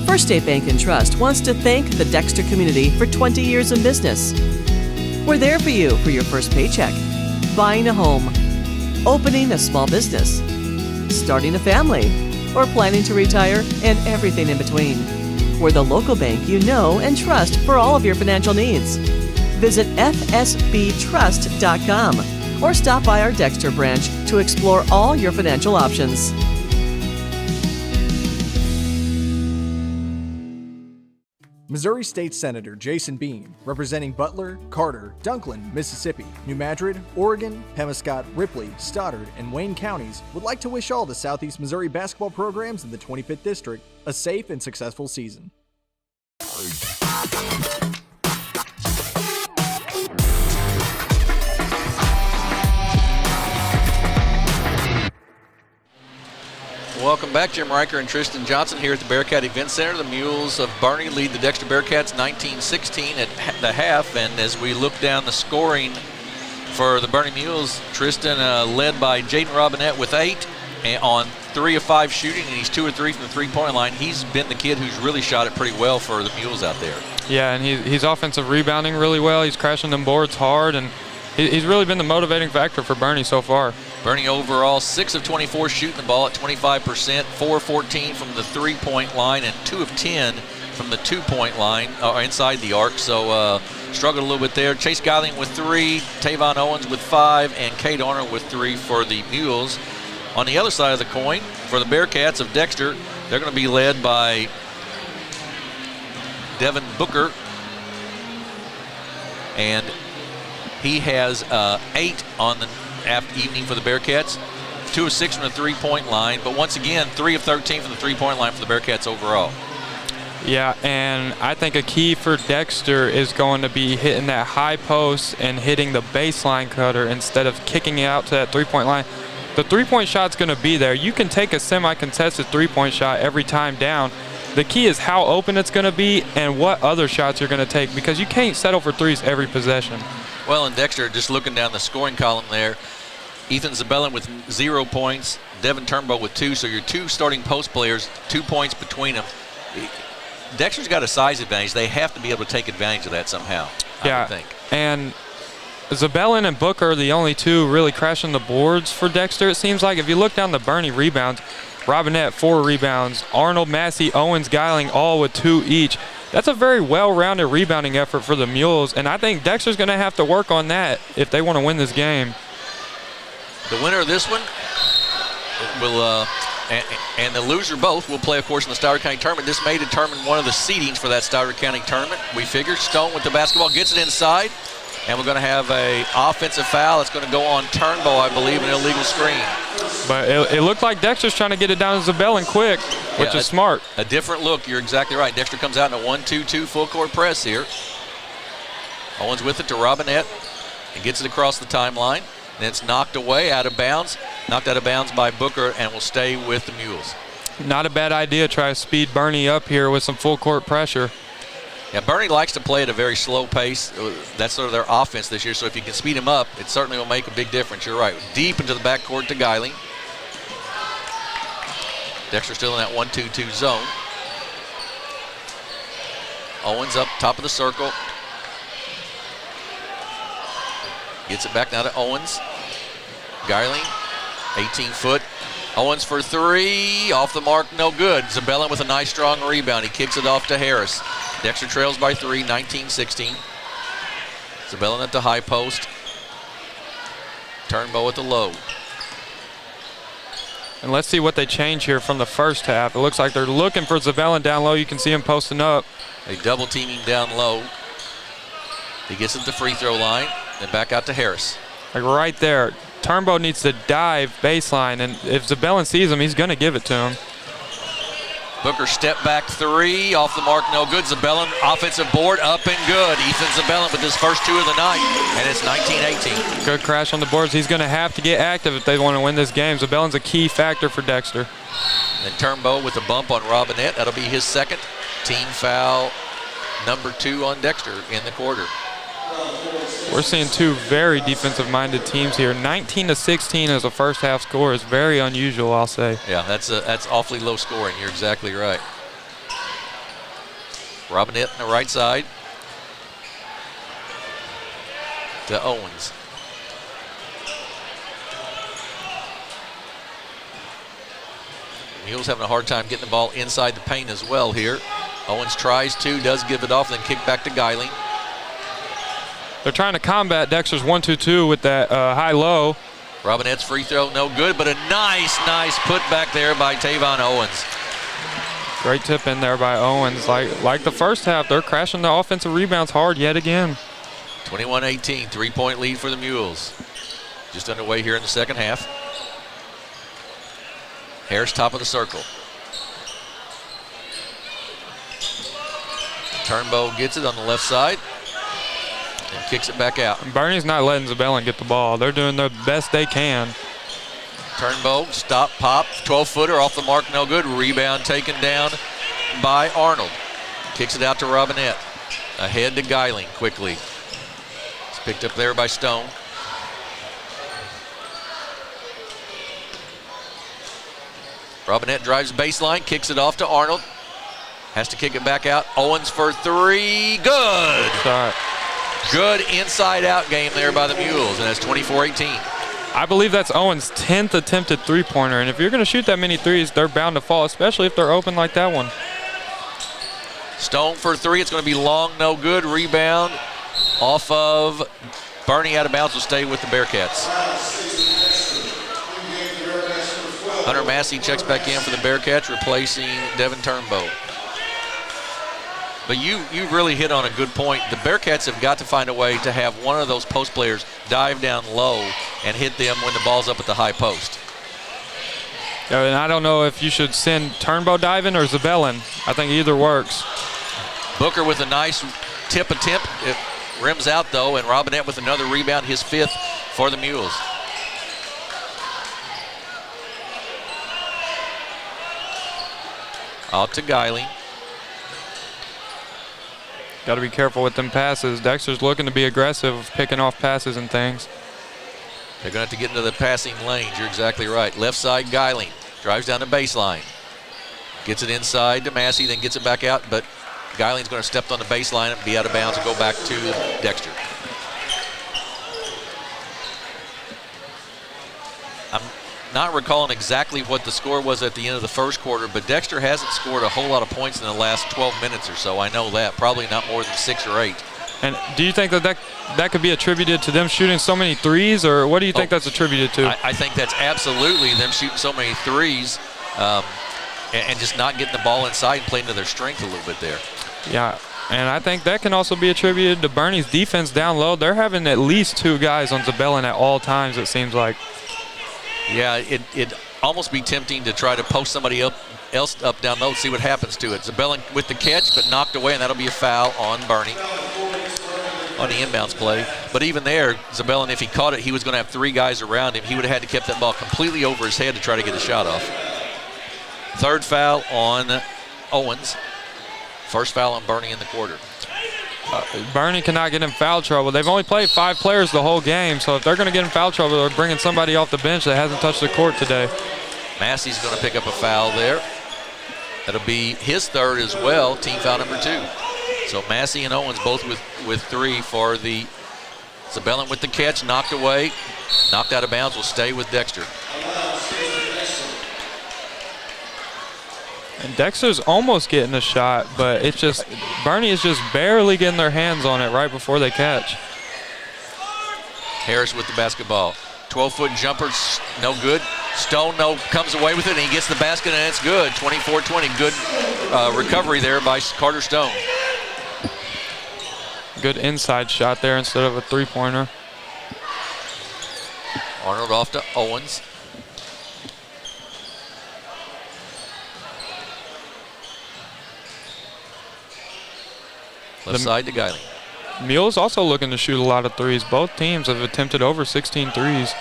First State Bank and Trust wants to thank the Dexter community for 20 years in business. We're there for you for your first paycheck, buying a home, opening a small business, starting a family, or planning to retire, and everything in between. We're the local bank you know and trust for all of your financial needs. Visit fsbtrust.com or stop by our Dexter branch to explore all your financial options. Missouri State Senator Jason Bean, representing Butler, Carter, Dunklin, Mississippi, New Madrid, Oregon, Pemiscot, Ripley, Stoddard, and Wayne counties, would like to wish all the Southeast Missouri basketball programs in the 25th District a safe and successful season. Welcome back. Jim Riker and Tristan Johnson here at the Bearcat Event Center. The Mules of Bernie lead the Dexter Bearcats 19-16 at the half. And as we look down the scoring for the Bernie Mules, Tristan led by Jaden Robinette with 8 on 3 of 5 shooting, and he's 2 or 3 from the three-point line. He's been the kid who's really shot it pretty well for the Mules out there. Yeah, and he's offensive rebounding really well. He's crashing them boards hard, and he's really been the motivating factor for Bernie so far. Bernie overall 6 of 24 shooting the ball at 25%, 4 of 14 from the three-point line, and 2 of 10 from the 2-point line, or inside the arc, so struggled a little bit there. Chase Geiling with 3, Tavon Owens with 5, and Kate Arnold with 3 for the Mules. On the other side of the coin, for the Bearcats of Dexter, they're going to be led by Devin Booker, and he has 8 on the evening for the Bearcats, 2 of 6 from the 3-point line, but once again, 3 of 13 from the 3-point line for the Bearcats overall. Yeah, and I think a key for Dexter is going to be hitting that high post and hitting the baseline cutter instead of kicking it out to that 3-point line. The 3-point shot's going to be there. You can take a semi-contested 3-point shot every time down. The key is how open it's going to be and what other shots you're going to take, because you can't settle for threes every possession. Well, and Dexter, just looking down the scoring column there, Ethan Zabellin with 0 points, Devin Turnbow with 2, so your 2 starting post players, 2 points between them. Dexter's got a size advantage. They have to be able to take advantage of that somehow, I would think. And Zabellin and Booker are the only 2 really crashing the boards for Dexter, it seems like. If you look down the Bernie rebounds, Robinette 4 rebounds, Arnold, Massey, Owens, Geiling all with 2 each. That's a very well-rounded rebounding effort for the Mules, and I think Dexter's going to have to work on that if they want to win this game. The winner of this one will, and the loser both will play, of course, in the Stoddard County Tournament. This may determine one of the seedings for that Stoddard County Tournament. We figure Stone with the basketball gets it inside, and we're going to have a offensive foul. It's going to go on Turnbow, I believe, an illegal screen. But it looked like Dexter's trying to get it down to Zabellin quick, which is smart. A different look. You're exactly right. Dexter comes out in a 1-2-2 full-court press here. Owens with it to Robinette and gets it across the timeline. Then it's knocked away, out of bounds. Knocked out of bounds by Booker, and will stay with the Mules. Not a bad idea. Try to speed Bernie up here with some full-court pressure. Yeah, Bernie likes to play at a very slow pace. That's sort of their offense this year, so if you can speed him up, it certainly will make a big difference. You're right. Deep into the backcourt to Geiling. Dexter still in that 1-2-2 zone. Owens up top of the circle. Gets it back now to Owens. Geiling, 18-foot. Owens for 3, off the mark, no good. Zabellin with a nice strong rebound. He kicks it off to Harris. Dexter trails by 3, 19-16. Zabellin at the high post. Turnbow at the low. And let's see what they change here from the first half. It looks like they're looking for Zabellin down low. You can see him posting up. They double teaming down low. He gets it to the free throw line, then back out to Harris. Like right there. Turnbow needs to dive baseline, and if Zabellin sees him, he's going to give it to him. Booker step back 3, off the mark, no good. Zabellin, offensive board, up and good. Ethan Zabellin with his first 2 of the night, and it's 19-18. Good crash on the boards. He's going to have to get active if they want to win this game. Zabellin's a key factor for Dexter. And Turnbow with a bump on Robinette. That'll be his second. Team foul number 2 on Dexter in the quarter. We're seeing 2 very defensive-minded teams here. 19-16 as a first-half score is very unusual, I'll say. Yeah, that's awfully low scoring. You're exactly right. Robinette on the right side to Owens. Mules having a hard time getting the ball inside the paint as well here. Owens tries to, does give it off, then kick back to Geiling. They're trying to combat Dexter's 1-2-2 with that high-low. Robinette's free throw, no good, but a nice put back there by Tavon Owens. Great tip in there by Owens. Like the first half, they're crashing the offensive rebounds hard yet again. 21-18, 3-point lead for the Mules. Just underway here in the second half. Harris top of the circle. Turnbow gets it on the left side and kicks it back out. And Bernie's not letting Zabellin get the ball. They're doing the best they can. Turnbow, stop, pop, 12-footer off the mark, no good. Rebound taken down by Arnold. Kicks it out to Robinette. Ahead to Geiling quickly. It's picked up there by Stone. Robinette drives baseline, kicks it off to Arnold. Has to kick it back out. Owens for 3, good. Good inside-out game there by the Mules, and that's 24-18. I believe that's Owens' 10th attempted three-pointer, and if you're going to shoot that many threes, they're bound to fall, especially if they're open like that one. Stone for three. It's going to be long, no good. Rebound off of Bernie, out of bounds, will stay with the Bearcats. Hunter Massey checks back in for the Bearcats, replacing Devin Turnbow. But you really hit on a good point. The Bearcats have got to find a way to have one of those post players dive down low and hit them when the ball's up at the high post. Yeah, and I don't know if you should send Turnbow diving or Zabellin. I think either works. Booker with a nice tip attempt. It rims out, though, and Robinette with another rebound, his 5th for the Mules. Out to Geiling. Got to be careful with them passes. Dexter's looking to be aggressive, picking off passes and things. They're going to have to get into the passing lanes. You're exactly right. Left side, Geiling drives down the baseline. Gets it inside to Massey, then gets it back out, but Geiling's going to step on the baseline and be out of bounds and go back to Dexter. I'm not recalling exactly what the score was at the end of the first quarter, but Dexter hasn't scored a whole lot of points in the last 12 minutes or so. I know that. Probably not more than 6 or 8. And do you think that could be attributed to them shooting so many threes, or what do you think that's attributed to? I think that's absolutely them shooting so many threes and just not getting the ball inside and playing to their strength a little bit there. Yeah, and I think that can also be attributed to Bernie's defense down low. They're having at least 2 guys on Zabellin at all times, it seems like. Yeah, it'd almost be tempting to try to post somebody else up down low, see what happens to it. Zabellin with the catch, but knocked away, and that'll be a foul on Bernie on the inbounds play. But even there, Zabellin, if he caught it, he was going to have 3 guys around him. He would have had to keep that ball completely over his head to try to get a shot off. 3rd foul on Owens. 1st foul on Bernie in the quarter. Bernie cannot get in foul trouble. They've only played 5 players the whole game, so if they're going to get in foul trouble, they're bringing somebody off the bench that hasn't touched the court today. Massey's going to pick up a foul there. That'll be his 3rd as well, team foul number 2. So Massey and Owens both with 3 for the Zabellin with the catch, knocked away, knocked out of bounds, will stay with Dexter. And Dexter's almost getting a shot, but it's just, Bernie is just barely getting their hands on it right before they catch. Harris with the basketball. 12-foot jumper, no good. Stone comes away with it, and he gets the basket, and it's good. 24-20, good recovery there by Carter Stone. Good inside shot there instead of a 3-pointer. Arnold off to Owens. Left side to Geiling. Mules also looking to shoot a lot of threes. Both teams have attempted over 16 threes.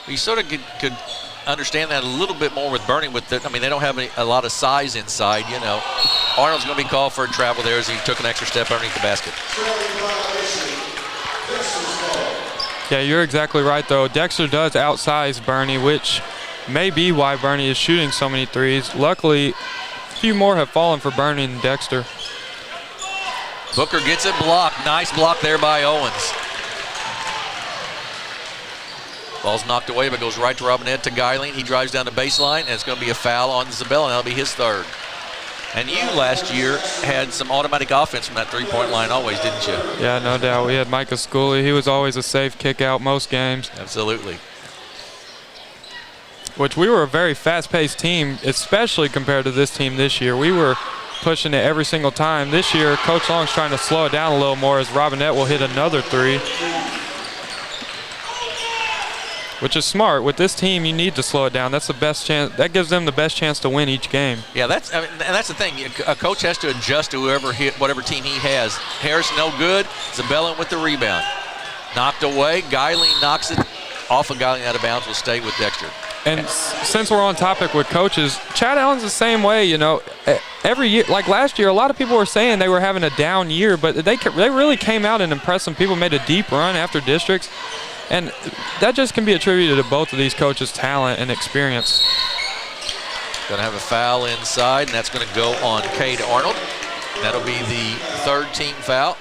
You sort of could understand that a little bit more with Bernie. They don't have a lot of size inside, you know. Arnold's going to be called for a travel there as he took an extra step underneath the basket. Yeah, you're exactly right, though. Dexter does outsize Bernie, which may be why Bernie is shooting so many threes. Luckily, a few more have fallen for Bernie and Dexter. Booker gets it blocked. Nice block there by Owens. Ball's knocked away, but goes right to Robinette to Geiling. He drives down the baseline, and it's going to be a foul on Zabellin. That'll be his 3rd. And you last year had some automatic offense from that 3-point line always, didn't you? Yeah, no doubt. We had Micah Schooley. He was always a safe kick out most games. Absolutely. Which we were a very fast-paced team, especially compared to this team this year. We were pushing it every single time. This year, Coach Long's trying to slow it down a little more as Robinette will hit another 3. Which is smart. With this team, you need to slow it down. That's the best chance. That gives them the best chance to win each game. Yeah, that's the thing. A coach has to adjust to whatever team he has. Harris no good. Zabellin with the rebound. Knocked away. Geiling knocks it off of Geiling out of bounds. Will stay with Dexter. And since we're on topic with coaches, Chad Allen's the same way, you know. Every year, like last year, a lot of people were saying they were having a down year, but they really came out and impressed some people, made a deep run after districts. And that just can be attributed to both of these coaches' talent and experience. Going to have a foul inside, and that's going to go on Cade Arnold. That'll be the 3rd team foul,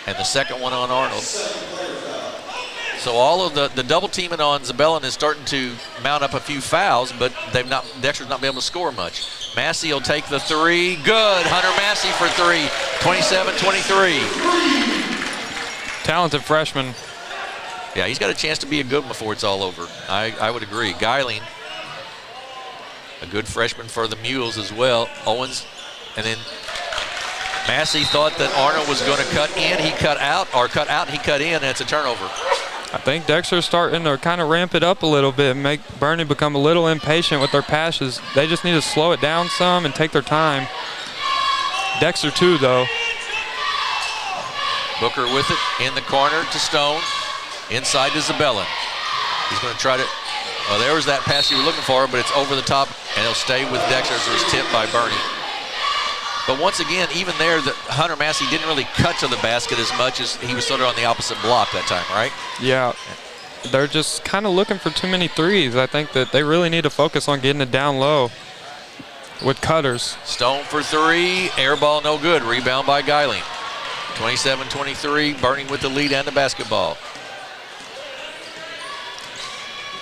and the 2nd one on Arnold. So all of the double teaming on Zabellin is starting to mount up a few fouls, but Dexter's not been able to score much. Massey will take the three. Good. Hunter Massey for three. 27-23. Talented freshman. Yeah, he's got a chance to be a good one before it's all over. I would agree. Geiling, a good freshman for the Mules as well. Owens, and then Massey thought that Arnold was going to cut in. He cut out, and he cut in, and it's a turnover. I think Dexter's starting to kind of ramp it up a little bit and make Bernie become a little impatient with their passes. They just need to slow it down some and take their time. Dexter too, though. Booker with it in the corner to Stone. Inside to Zabellin. He's going to try to, well, there was that pass you were looking for, but it's over the top, and it'll stay with Dexter, so it's tipped by Bernie. But once again, even there, Hunter Massey didn't really cut to the basket as much as he was sort of on the opposite block that time, right? Yeah. They're just kind of looking for too many threes. I think that they really need to focus on getting it down low with cutters. Stone for three. Air ball no good. Rebound by Geiling. 27-23. Bernie with the lead and the basketball.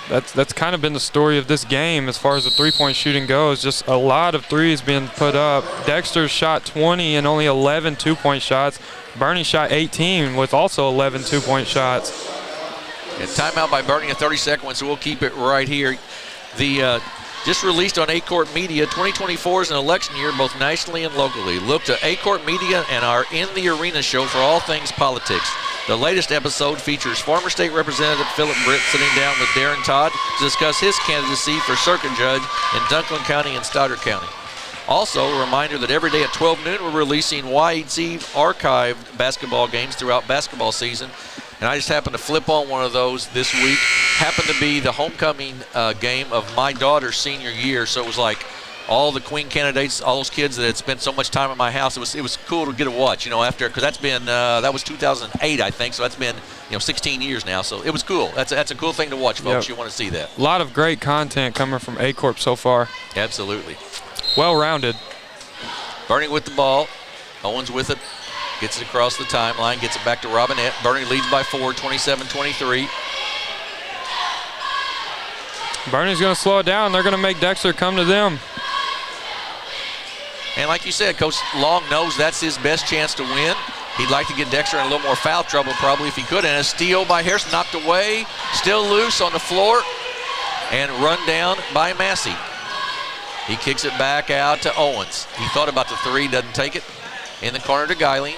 That's kind of been the story of this game as far as the three-point shooting goes. Just a lot of threes being put up. Dexter shot 20 and only 11 two-point shots. Bernie shot 18 with also 11 two-point shots. And timeout by Bernie, a 30-second one, so we'll keep it right here. The just released on Aycorp Media, 2024 is an election year both nationally and locally. Look to Aycorp Media and our In the Arena show for all things politics. The latest episode features former state representative Philip Britt sitting down with Darren Todd to discuss his candidacy for circuit judge in Dunklin County and Stoddard County. Also, a reminder that every day at 12 noon we're releasing YEC archived basketball games throughout basketball season. And I just happened to flip on one of those this week. Happened to be the homecoming game of my daughter's senior year, so it was like all the Queen candidates, all those kids that had spent so much time at my house. It was cool to get a watch, you know, after, because that's been that was 2008, I think, so that's been 16 years now. So it was cool. That's a cool thing to watch, folks. Yep. You want to see that. A lot of great content coming from Aycorp so far. Absolutely. Well-rounded. Bernie with the ball. Owens with it. Gets it across the timeline. Gets it back to Robinette. Bernie leads by 4, 27-23. Bernie's going to slow it down. They're going to make Dexter come to them. And like you said, Coach Long knows that's his best chance to win. He'd like to get Dexter in a little more foul trouble probably if he could. And a steal by Harrison, knocked away. Still loose on the floor. And run down by Massey. He kicks it back out to Owens. He thought about the three, doesn't take it. In the corner to Geiling,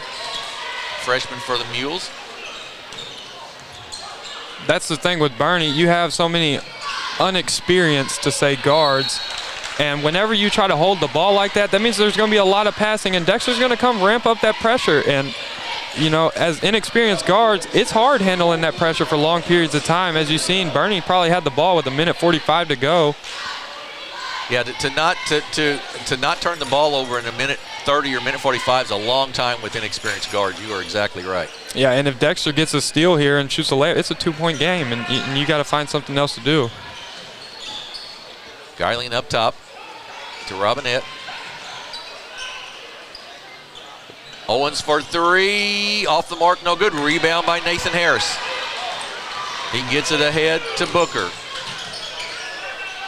freshman for the Mules. That's the thing with Bernie. You have so many unexperienced, to say, guards. And whenever you try to hold the ball like that, that means there's going to be a lot of passing, and Dexter's going to come ramp up that pressure. And, you know, as inexperienced guards, it's hard handling that pressure for long periods of time. As you've seen, Bernie probably had the ball with 1:45 to go. Yeah, to not turn the ball over in 1:30 or 1:45 is a long time with inexperienced guards. You are exactly right. Yeah, and if Dexter gets a steal here and shoots a layup, it's a 2-point game, and you got to find something else to do. Geiling up top to Robinette. Owens for three, off the mark, no good. Rebound by Nathan Harris. He gets it ahead to Booker.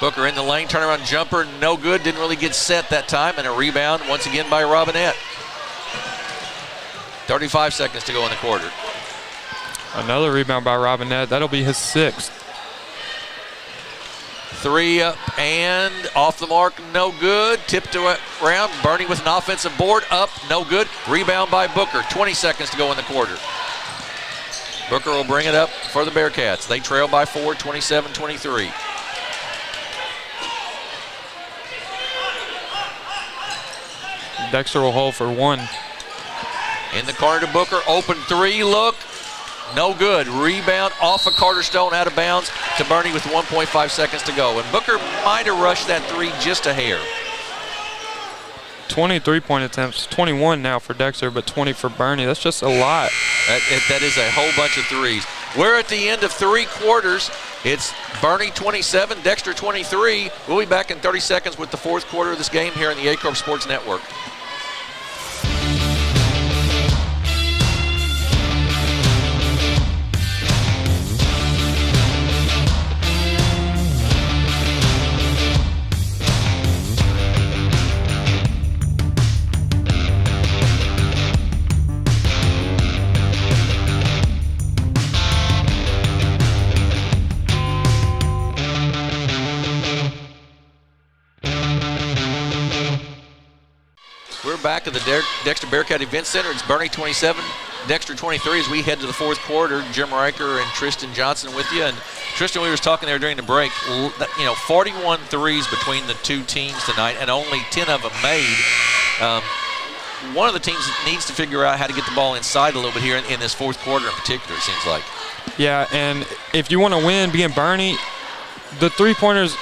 Booker in the lane, turnaround jumper, no good. Didn't really get set that time, and a rebound once again by Robinette. 35 seconds to go in the quarter. Another rebound by Robinette. That'll be his 6th. Three up and off the mark, no good. Tipped around. Bernie with an offensive board, up, no good. Rebound by Booker. 20 seconds to go in the quarter. Booker will bring it up for the Bearcats. They trail by 4, 27-23. Dexter will hold for 1. In the corner to Booker, open three, look, no good. Rebound off of Carter Stone, out of bounds to Bernie with 1.5 seconds to go. And Booker might have rushed that three just a hair. 23-point attempts, 21 now for Dexter, but 20 for Bernie. That's just a lot. That is a whole bunch of threes. We're at the end of 3 quarters. It's Bernie 27, Dexter 23. We'll be back in 30 seconds with the 4th quarter of this game here on the Aycorp Sports Network. back of the Dexter Bearcat Event Center. It's Bernie 27, Dexter 23 as we head to the fourth quarter. Jim Riker and Tristan Johnson with you. And Tristan, we were talking there during the break, 41 threes between the two teams tonight and only 10 of them made. One of the teams needs to figure out how to get the ball inside a little bit here in this fourth quarter in particular, it seems like. Yeah, and if you want to win being Bernie, the three-pointers,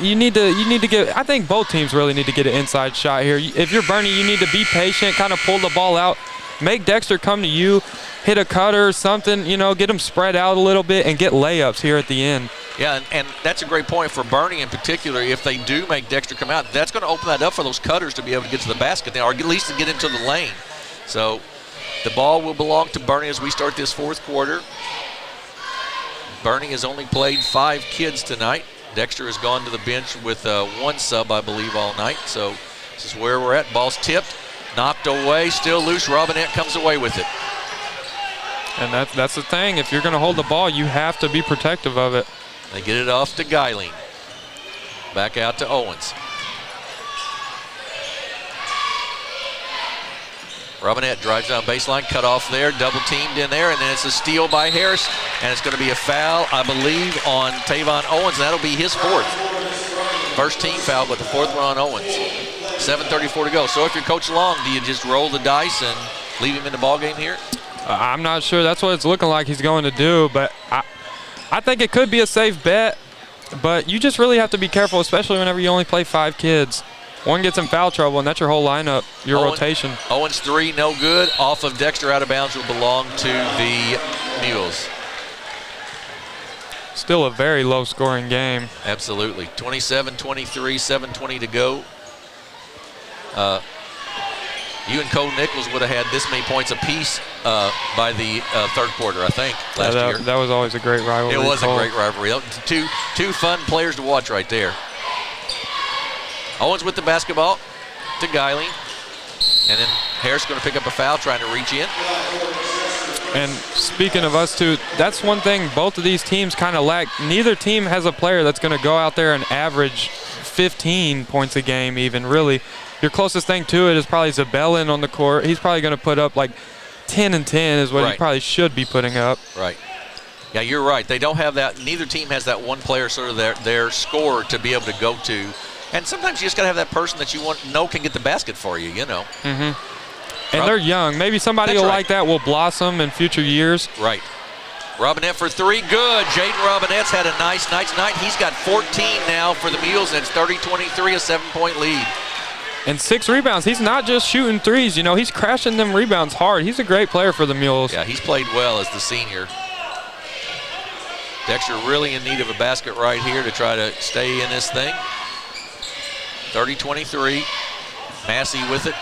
you need to get, I think both teams really need to get an inside shot here. If you're Bernie, you need to be patient, kind of pull the ball out, make Dexter come to you, hit a cutter or something, get them spread out a little bit and get layups here at the end. Yeah, and that's a great point for Bernie in particular. If they do make Dexter come out, that's going to open that up for those cutters to be able to get to the basket now, or at least to get into the lane. So the ball will belong to Bernie as we start this fourth quarter. Bernie has only played 5 kids tonight. Dexter has gone to the bench with 1 sub, I believe, all night. So this is where we're at. Ball's tipped, knocked away, still loose. Robinette comes away with it. And that's the thing. If you're going to hold the ball, you have to be protective of it. They get it off to Geiling. Back out to Owens. Robinette drives down baseline, cut off there, double teamed in there, and then it's a steal by Harris, and it's going to be a foul, I believe, on Tavon Owens, and that'll be his 4th. First team foul, but the 4th one on Owens. 7:34 to go. So if you're Coach Long, do you just roll the dice and leave him in the ball game here? I'm not sure. That's what it's looking like he's going to do, but I think it could be a safe bet, but you just really have to be careful, especially whenever you only play 5 kids. One gets in foul trouble, and that's your whole lineup, your rotation. Owens 3, no good. Off of Dexter, out of bounds, will belong to the Mules. Still a very low-scoring game. Absolutely. 27-23, 7:20 to go. You and Cole Nichols would have had this many points apiece by the third quarter, I think, last year. That was always a great rivalry. It was a great rivalry. Two fun players to watch right there. Owens with the basketball to Geiling. And then Harris going to pick up a foul, trying to reach in. And speaking of us two, that's one thing both of these teams kind of lack. Neither team has a player that's going to go out there and average 15 points a game even, really. Your closest thing to it is probably Zabellin on the court. He's probably going to put up like 10 and 10 is what he probably should be putting up. Right. Yeah, you're right. They don't have that. Neither team has that one player sort of their scorer to be able to go to. And sometimes you just got to have that person that you know can get the basket for you, Mm-hmm. And they're young. Maybe somebody like that will blossom in future years. Right. Robinette for 3, good. Jaden Robinette's had a nice night tonight. He's got 14 now for the Mules, and it's 30-23, a 7-point lead. And 6 rebounds. He's not just shooting threes, he's crashing them rebounds hard. He's a great player for the Mules. Yeah, he's played well as the senior. Dexter really in need of a basket right here to try to stay in this thing. 30-23. Massey with it.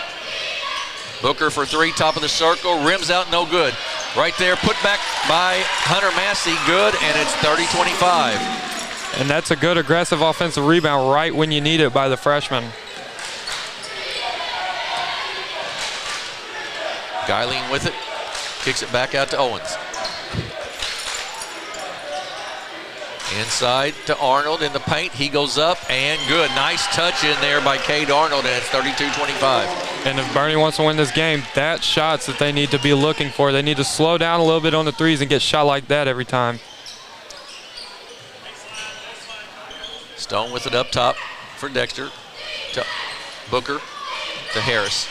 Booker for 3, top of the circle. Rims out, no good. Right there, put back by Hunter Massey, good, and it's 30-25. And that's a good aggressive offensive rebound right when you need it by the freshman. Geiling with it. Kicks it back out to Owens. Inside to Arnold in the paint. He goes up and good. Nice touch in there by Cade Arnold, and it's 32-25. And if Bernie wants to win this game, that's shots that they need to be looking for. They need to slow down a little bit on the threes and get shot like that every time. Stone with it up top for Dexter. To Booker. To Harris.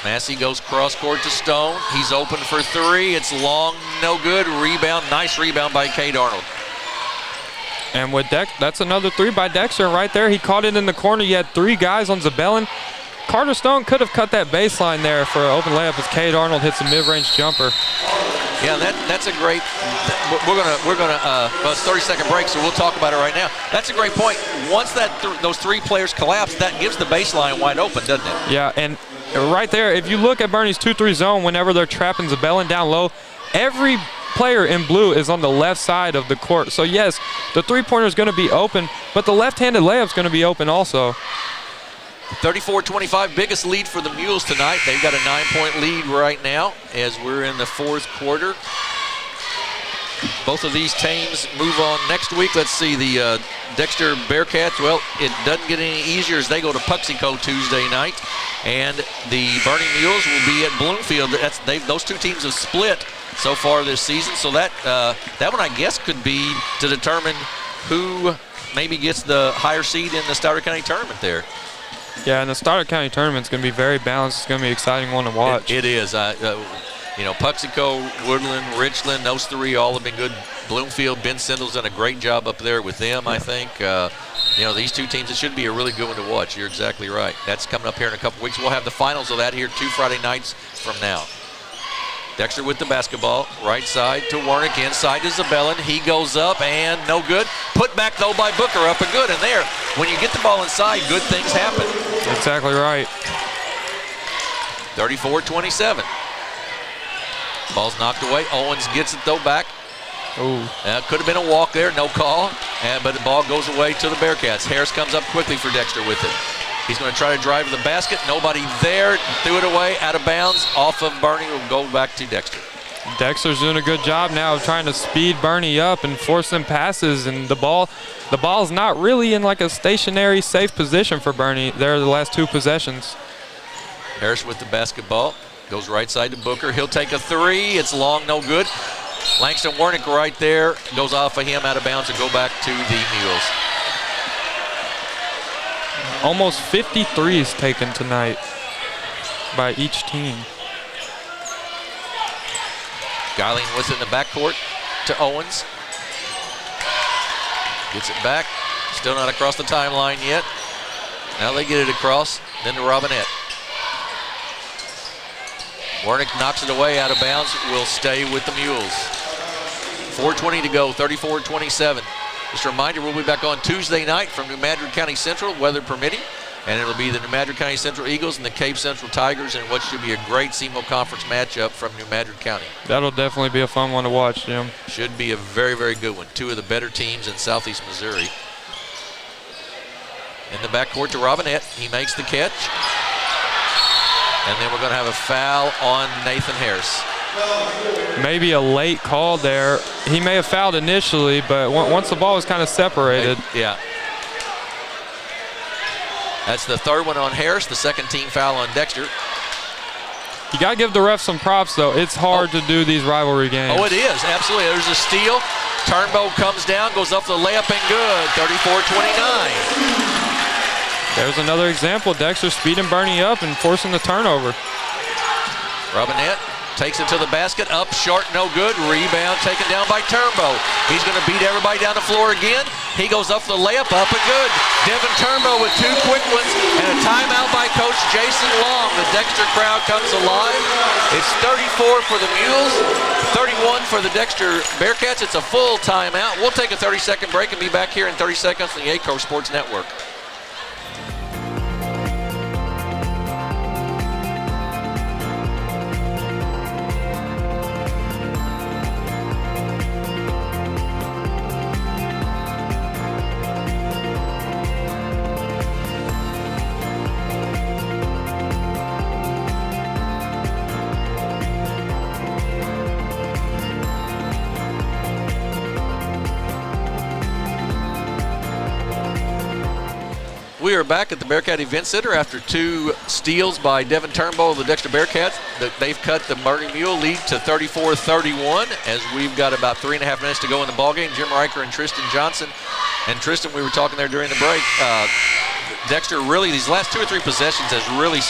Massey goes cross court to Stone. He's open for 3. It's long, no good. Rebound, nice rebound by Cade Arnold. And with that's another 3 by Dexter right there. He caught it in the corner. You had 3 guys on Zabellin. Carter Stone could have cut that baseline there for an open layup as Cade Arnold hits a mid-range jumper. Yeah, that's a great. We're gonna. Well, it's 30-second break, so we'll talk about it right now. That's a great point. Once those 3 players collapse, that gives the baseline wide open, doesn't it? Yeah, and right there, if you look at Bernie's 2-3 zone, whenever they're trapping Zabellin down low, every player in blue is on the left side of the court. So yes, the 3-pointer is going to be open, but the left-handed layup is going to be open also. 34-25, biggest lead for the Mules tonight. They've got a 9-point lead right now as we're in the fourth quarter. both of these teams move on next week. Let's see, the Dexter Bearcats, well, it doesn't get any easier as they go to Puxico Tuesday night. And the Bernie Mules will be at Bloomfield. Those two teams have split so far this season. So that one, I guess, could be to determine who maybe gets the higher seed in the Stoddard County tournament there. Yeah, and the Stoddard County tournament's going to be very balanced. It's going to be an exciting one to watch. It is. Puxico, Woodland, Richland, those three all have been good. Bloomfield, Ben Sindel's done a great job up there with them, I think. These two teams, it should be a really good one to watch. You're exactly right. That's coming up here in a couple weeks. We'll have the finals of that here 2 Friday nights from now. Dexter with the basketball, right side to Wernick, inside to Zabellin. He goes up and no good. Put back though by Booker, up and good. And there, when you get the ball inside, good things happen. Exactly right. 34-27. Ball's knocked away. Owens gets it though back. Ooh. Could have been a walk there, no call. But the ball goes away to the Bearcats. Harris comes up quickly for Dexter with it. He's going to try to drive to the basket. Nobody there. Threw it away, out of bounds. Off of Bernie, will go back to Dexter. Dexter's doing a good job now of trying to speed Bernie up and force them passes. And the ball's not really in like a stationary, safe position for Bernie. There are the last 2 possessions. Harris with the basketball. Goes right side to Booker. He'll take a 3. It's long, no good. Langston Wernick right there. Goes off of him, out of bounds, and go back to the Mules. Almost 53s taken tonight by each team. Geiling with it in the backcourt to Owens. Gets it back. Still not across the timeline yet. Now they get it across. Then to Robinette. Wernick knocks it away, out of bounds. Will stay with the Mules. 4:20 to go, 34-27. Just a reminder, we'll be back on Tuesday night from New Madrid County Central, weather permitting. And it'll be the New Madrid County Central Eagles and the Cape Central Tigers in what should be a great SEMO Conference matchup from New Madrid County. That'll definitely be a fun one to watch, Jim. Should be a very, very good one. 2 of the better teams in Southeast Missouri. In the backcourt to Robinette. He makes the catch. And then we're going to have a foul on Nathan Harris. Maybe a late call there. He may have fouled initially, but once the ball was kind of separated. Yeah. That's the 3rd one on Harris, the 2nd team foul on Dexter. You got to give the refs some props, though. It's hard to do these rivalry games. Oh, it is. Absolutely. There's a steal. Turnbow comes down, goes up the layup and good. 34-29. There's another example. Dexter speeding Bernie up and forcing the turnover. Robinette takes it to the basket, up short, no good. Rebound taken down by Turnbow. He's going to beat everybody down the floor again. He goes up the layup, up and good. Devin Turnbow with 2 quick ones and a timeout by Coach Jason Long. The Dexter crowd comes alive. It's 34 for the Mules, 31 for the Dexter Bearcats. It's a full timeout. We'll take a 30-second break and be back here in 30 seconds on the Aycorp Sports Network. We are back at the Bearcat Event Center after 2 steals by Devin Turnbow of the Dexter Bearcats. They've cut the Bernie Mule lead to 34-31 as we've got about 3.5 minutes to go in the ballgame. Jim Riker and Tristan Johnson. And Tristan, we were talking there during the break. Dexter really, these last 2 or 3 possessions has really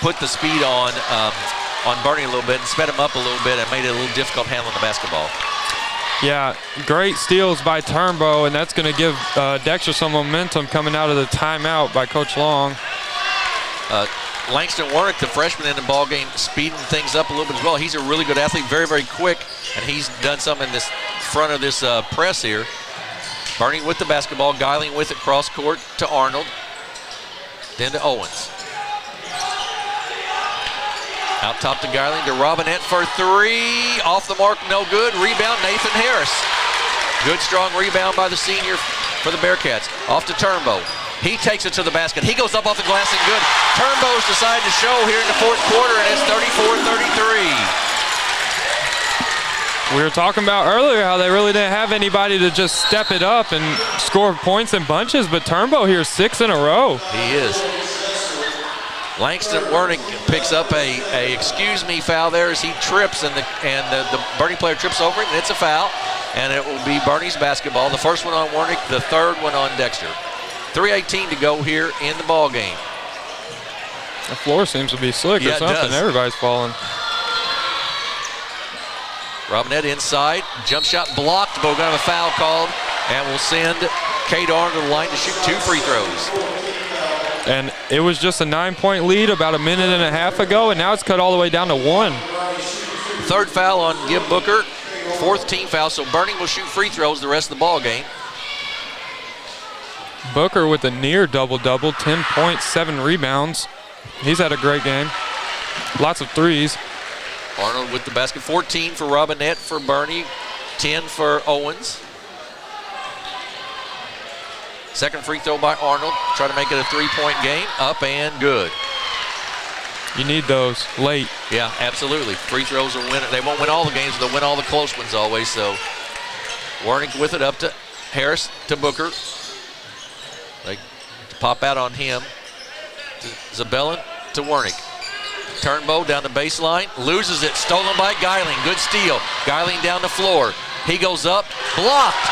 put the speed on Bernie a little bit and sped him up a little bit and made it a little difficult handling the basketball. Yeah, great steals by Turnbow, and that's going to give Dexter some momentum coming out of the timeout by Coach Long. Langston Wernick, the freshman in the ballgame, speeding things up a little bit as well. He's a really good athlete, very, very quick, and he's done some in this front of this press here. Bernie with the basketball, Geiling with it cross court to Arnold, then to Owens. Out top to Geiling, to Robinette for 3. Off the mark, no good. Rebound, Nathan Harris. Good, strong rebound by the senior for the Bearcats. Off to Turnbow. He takes it to the basket. He goes up off the glass and good. Turnbow's decided to show here in the 4th quarter, and it's 34-33. We were talking about earlier how they really didn't have anybody to just step it up and score points in bunches, but Turnbow here 6 in a row. He is. Langston Wernick picks up a excuse me foul there as he trips, and the Bernie player trips over him, and it's a foul, and it will be Bernie's basketball. The first one on Wernick, the third one on Dexter. 3:18 to go here in the ball game. The floor seems to be slick or something. Everybody's falling. Robinette inside, jump shot blocked, but we're going to have a foul called, and we'll send Kate Arnold to the line to shoot 2 free throws. And it was just a 9-point lead about a minute and a half ago, and now it's cut all the way down to 1. Third foul on Gib Booker, 4th team foul, so Bernie will shoot free throws the rest of the ball game. Booker with a near double-double, 10 points, 7 rebounds. He's had a great game. Lots of threes. Arnold with the basket, 14 for Robinette for Bernie, 10 for Owens. Second free throw by Arnold. Try to make it a 3-point game. Up and good. You need those late. Yeah, absolutely. Free throws will win it. They won't win all the games, but they'll win all the close ones always. So Wernick with it up to Harris to Booker. They pop out on him. Zabellin to Wernick. Turnbow down the baseline, loses it, stolen by Geiling. Good steal. Geiling down the floor. He goes up, blocked.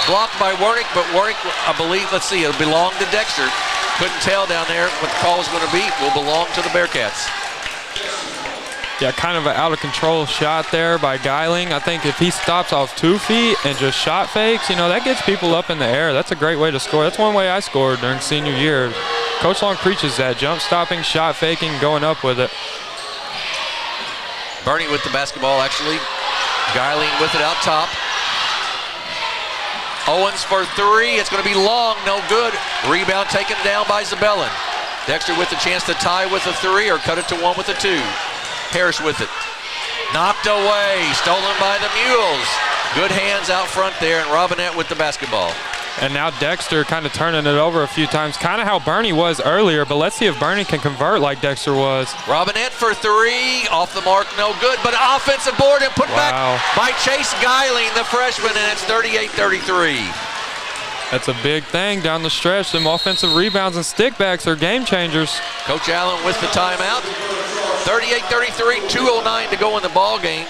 Blocked by Wernick, but Wernick, I believe, let's see, it'll belong to Dexter. Couldn't tell down there what the call was going to be. Will belong to the Bearcats. Yeah, kind of an out-of-control shot there by Geiling. I think if he stops off 2 feet and just shot fakes, you know, that gets people up in the air. That's a great way to score. That's one way I scored during senior year. Coach Long preaches that, jump stopping, shot faking, going up with it. Bernie with the basketball, actually. Geiling with it out top. Owens for 3. It's going to be long, no good. Rebound taken down by Zabellin. Dexter with the chance to tie with a 3 or cut it to 1 with a 2. Harris with it. Knocked away, stolen by the Mules. Good hands out front there, and Robinette with the basketball. And now Dexter kind of turning it over a few times, kind of how Bernie was earlier, but let's see if Bernie can convert like Dexter was. Robinette for 3, off the mark, no good, but offensive board and put back by Chase Geiling, the freshman, and it's 38-33. That's a big thing down the stretch. Them offensive rebounds and stickbacks are game changers. Coach Allen with the timeout. 38-33, 2:09 to go in the ball game.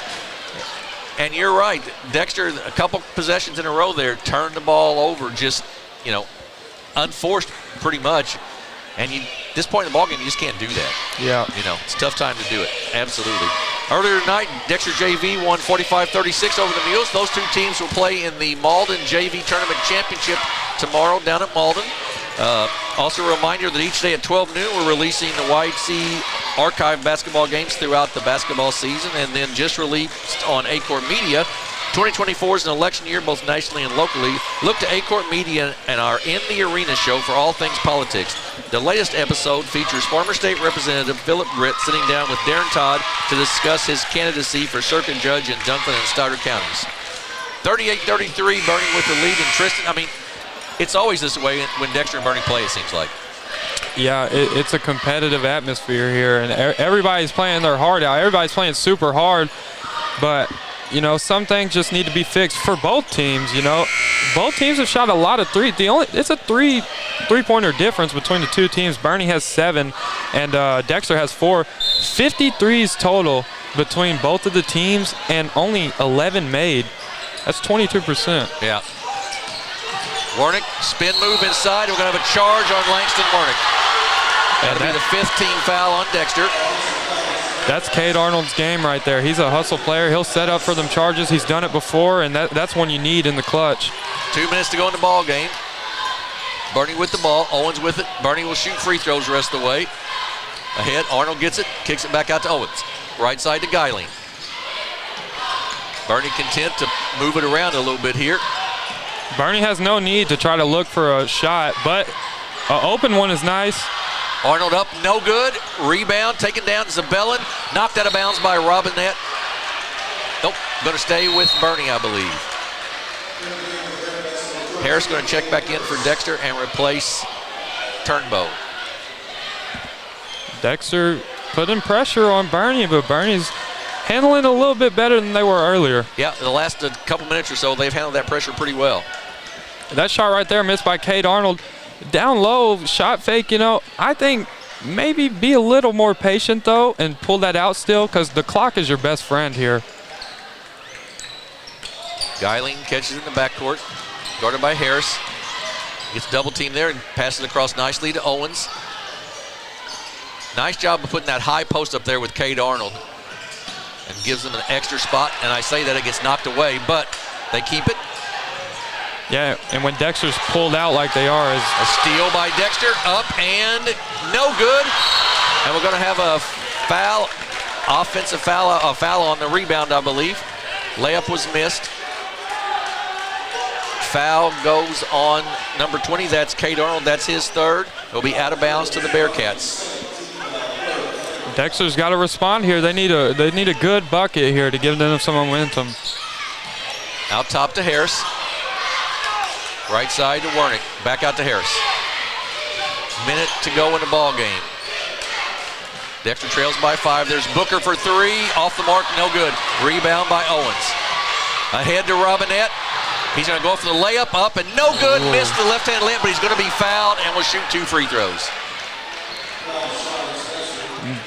And you're right, Dexter, a couple possessions in a row there, turned the ball over just, you know, unforced pretty much. And this point in the ball game, you just can't do that. Yeah. You know, it's a tough time to do it, absolutely. Earlier tonight, Dexter JV won 45-36 over the Mules. Those two teams will play in the Malden JV Tournament Championship tomorrow down at Malden. Also a reminder that each day at 12 noon, we're releasing the YC archive basketball games throughout the basketball season, and then just released on Aycorp Media. 2024 is an election year, both nationally and locally. Look to Aycorp Media and our In the Arena show for all things politics. The latest episode features former state representative Philip Britt sitting down with Darren Todd to discuss his candidacy for circuit judge in Dunklin and Stoddard counties. 38-33, Bernie with the lead, and Tristan, I mean, it's always this way when Dexter and Bernie play, it seems like. Yeah, it's a competitive atmosphere here, and everybody's playing their heart out. Everybody's playing super hard, but, you know, some things just need to be fixed for both teams, you know. Both teams have shot a lot of threes. It's a three-pointer difference between the two teams. Bernie has 7, and Dexter has 4. 53s total between both of the teams, and only 11 made. That's 22%. Yeah. Wernick, spin move inside. We're going to have a charge on Langston Wernick. That'll be the 5th team foul on Dexter. That's Cade Arnold's game right there. He's a hustle player. He'll set up for them charges. He's done it before, and that's one you need in the clutch. 2 minutes to go in the ball game. Bernie with the ball. Owens with it. Bernie will shoot free throws the rest of the way. Ahead, Arnold gets it, kicks it back out to Owens. Right side to Geiling. Bernie content to move it around a little bit here. Bernie has no need to try to look for a shot, but an open one is nice. Arnold up, no good. Rebound taken down. Zabellin knocked out of bounds by Robinette. Nope, going to stay with Bernie, I believe. Harris going to check back in for Dexter and replace Turnbow. Dexter putting pressure on Bernie, but Bernie's handling a little bit better than they were earlier. Yeah, the last couple minutes or so, they've handled that pressure pretty well. That shot right there missed by Cade Arnold. Down low, shot fake, I think maybe be a little more patient, though, and pull that out still, because the clock is your best friend here. Geiling catches in the backcourt, guarded by Harris. Gets double teamed there and passes across nicely to Owens. Nice job of putting that high post up there with Cade Arnold and gives them an extra spot. And I say that it gets knocked away, but they keep it. Yeah, and when Dexter's pulled out like they are, is a steal by Dexter, up and no good. And we're going to have a foul, offensive foul, a foul on the rebound, I believe. Layup was missed. Foul goes on number 20. That's Cade Arnold. That's his third. It'll be out of bounds to the Bearcats. Dexter's got to respond here. They need a good bucket here to give them some momentum. Out top to Harris. Right side to Wernick. Back out to Harris. Minute to go in the ball game. Dexter trails by 5. There's Booker for 3. Off the mark, no good. Rebound by Owens. Ahead to Robinette. He's going to go for the layup, up and no good. Missed the left-hand layup, but he's going to be fouled and will shoot 2 free throws.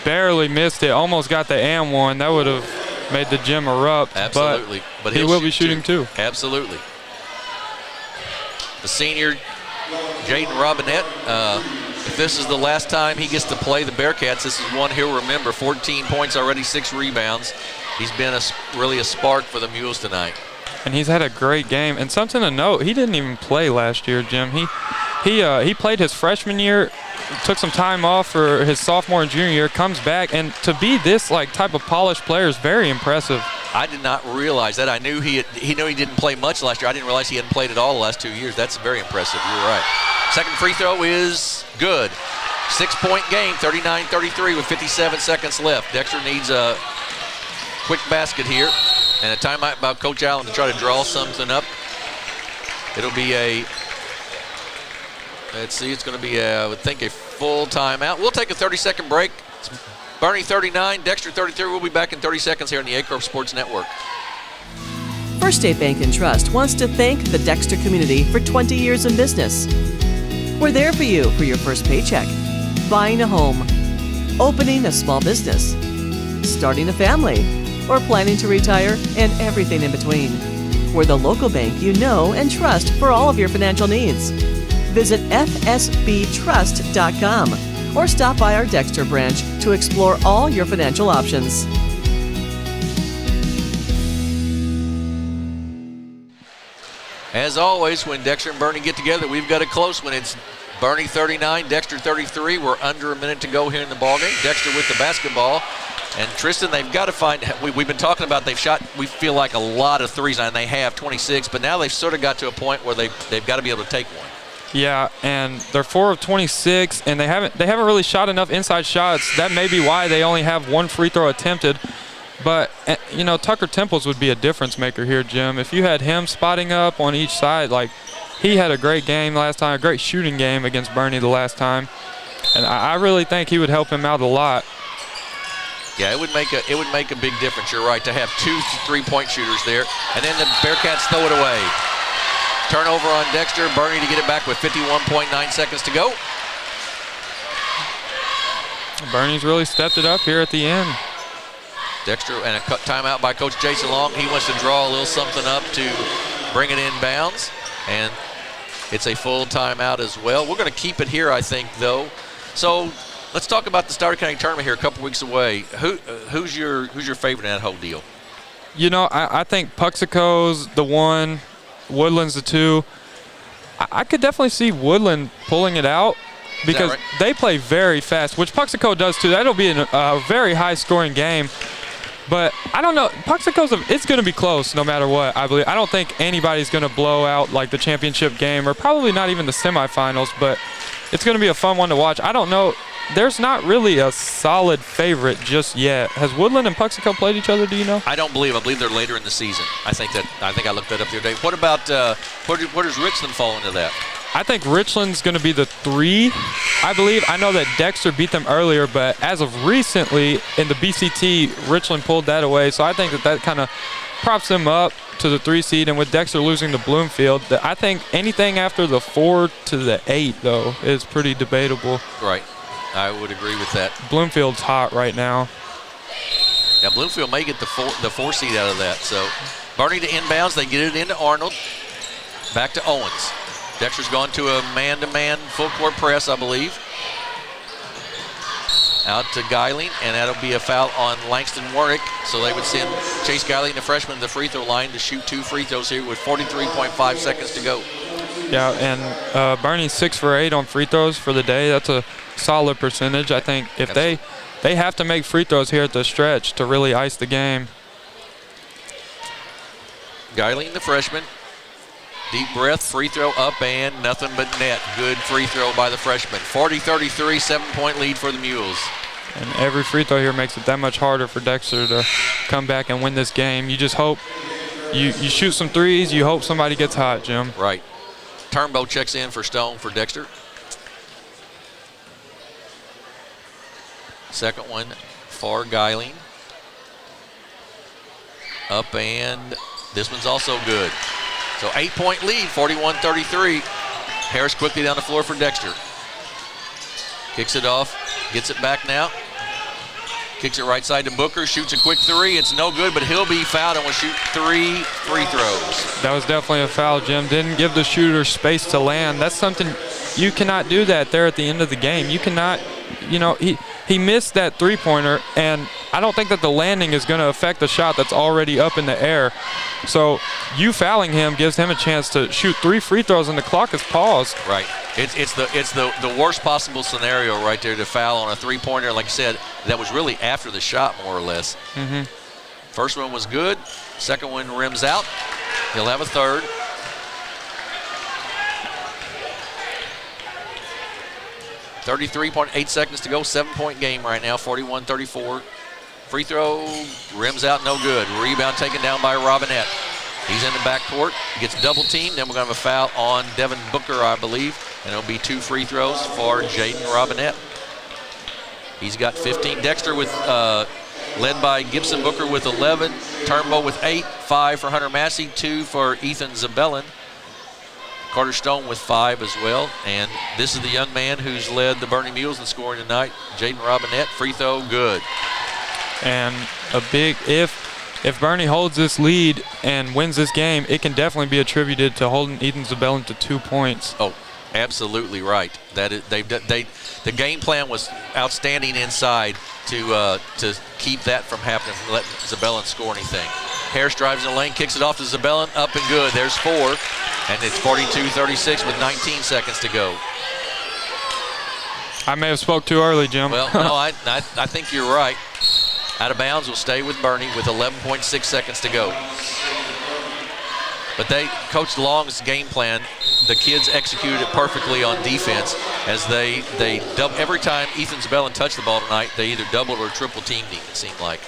Barely missed it. Almost got the and one. That would have made the gym erupt. Absolutely. But he will be shooting too. Absolutely. The senior, Jaden Robinette, if this is the last time he gets to play the Bearcats, this is one he'll remember. 14 points already, 6 rebounds. He's been really a spark for the Mules tonight. And he's had a great game. And something to note, he didn't even play last year, Jim. He played his freshman year, took some time off for his sophomore and junior year, comes back, and to be this type of polished player is very impressive. I did not realize that. I knew he didn't play much last year. I didn't realize he hadn't played at all the last 2 years. That's very impressive. You're right. Second free throw is good. 6-point game, 39-33 with 57 seconds left. Dexter needs a quick basket here and a timeout by Coach Allen to try to draw something up. It'll be it's going to be, I would think, a full timeout. We'll take a 30-second break. It's Bernie 39, Dexter 33. We'll be back in 30 seconds here on the Aycorp Sports Network. First State Bank and Trust wants to thank the Dexter community for 20 years in business. We're there for you for your first paycheck, buying a home, opening a small business, starting a family, or planning to retire, and everything in between. We're the local bank you know and trust for all of your financial needs. Visit fsbtrust.com or stop by our Dexter branch to explore all your financial options. As always, when Dexter and Bernie get together, we've got a close one. It's Bernie 39, Dexter 33. We're under a minute to go here in the ballgame. Dexter with the basketball. And Tristan, they've got to find, we've been talking about they've shot, we feel like, a lot of threes, and they have 26, but now they've sort of got to a point where they've got to be able to take one. Yeah, and they're 4 of 26, and they haven't really shot enough inside shots. That may be why they only have 1 free throw attempted. But, Tucker Temples would be a difference maker here, Jim. If you had him spotting up on each side, he had a great game last time, a great shooting game against Bernie the last time. And I really think he would help him out a lot. Yeah, it would make a big difference. You're right, to have 2 3-point shooters there, and then the Bearcats throw it away. Turnover on Dexter. Bernie to get it back with 51.9 seconds to go. Bernie's really stepped it up here at the end. Dexter and a timeout by Coach Jason Long. He wants to draw a little something up to bring it in bounds, and it's a full timeout as well. We're going to keep it here, I think, though. So let's talk about the Starter County tournament here a couple weeks away. Who's your favorite in that whole deal? I think Puxico's the 1, Woodland's the 2. I could definitely see Woodland pulling it out because right? They play very fast, which Puxico does too. That'll be a very high-scoring game. But I don't know. It's going to be close no matter what, I believe. I don't think anybody's going to blow out the championship game, or probably not even the semifinals, but it's going to be a fun one to watch. I don't know. There's not really a solid favorite just yet. Has Woodland and Puxico played each other, do you know? I believe they're later in the season. I think I looked that up the other day. What about where does Richland fall into that? I think Richland's going to be the 3, I believe. I know that Dexter beat them earlier, but as of recently in the BCT, Richland pulled that away. So I think that kind of props them up to the 3 seed. And with Dexter losing to Bloomfield, I think anything after the 4 to the 8, though, is pretty debatable. Right. I would agree with that. Bloomfield's hot right now. Now, Bloomfield may get the 4 seed out of that. So Bernie to inbounds. They get it into Arnold. Back to Owens. Dexter's gone to a man-to-man full-court press, I believe. Out to Geiling, and that'll be a foul on Langston Warnick. So they would send Chase Geiling, the freshman, to the free throw line to shoot 2 free throws here with 43.5 seconds to go. Yeah, and Bernie's 6 for 8 on free throws for the day. That's a solid percentage. I think if they have to make free throws here at the stretch to really ice the game. Geiling, the freshman. Deep breath, free throw up and nothing but net. Good free throw by the freshman. 40-33, 7-point lead for the Mules. And every free throw here makes it that much harder for Dexter to come back and win this game. You just hope you shoot some threes. You hope somebody gets hot, Jim. Right. Turnbow checks in for Stone for Dexter. Second one for Geiling. Up and this one's also good. So 8-point lead, 41-33. Harris quickly down the floor for Dexter. Kicks it off, gets it back now. Kicks it right side to Booker, shoots a quick 3. It's no good, but he'll be fouled and will shoot 3 free throws. That was definitely a foul, Jim. Didn't give the shooter space to land. That's something, you cannot do that there at the end of the game. You cannot, he missed that 3-pointer, and I don't think that the landing is going to affect the shot that's already up in the air. So you fouling him gives him a chance to shoot 3 free throws, and the clock is paused. Right. It's the worst possible scenario right there to foul on a 3-pointer. Like I said, that was really after the shot, more or less. Mm-hmm. First one was good. Second one rims out. He'll have a third. .8 seconds to go. 7-point game right now. 41-34. Free throw rims out, no good. Rebound taken down by Robinette. He's in the backcourt, gets double teamed. Then we're going to have a foul on Devin Booker, I believe. And it'll be 2 free throws for Jaden Robinette. He's got 15. Dexter with led by Gibson Booker with 11. Turnbow with 8. 5 for Hunter Massey. 2 for Ethan Zabellin. Carter Stone with 5 as well. And this is the young man who's led the Bernie Mules in scoring tonight, Jaden Robinette. Free throw, good. And a big, if Bernie holds this lead and wins this game, it can definitely be attributed to holding Ethan Zabellin to 2 points. Oh, absolutely right. That is, the game plan was outstanding inside to keep that from happening, from letting Zabellin score anything. Harris drives in the lane, kicks it off to Zabellin, up and good. There's 4, and it's 42-36 with 19 seconds to go. I may have spoke too early, Jim. Well, no, I think you're right. Out of bounds will stay with Bernie with 11.6 seconds to go. But Coach Long's game plan, the kids executed it perfectly on defense as they every time Ethan Zabellin touched the ball tonight, they either doubled or triple teamed him, it seemed like.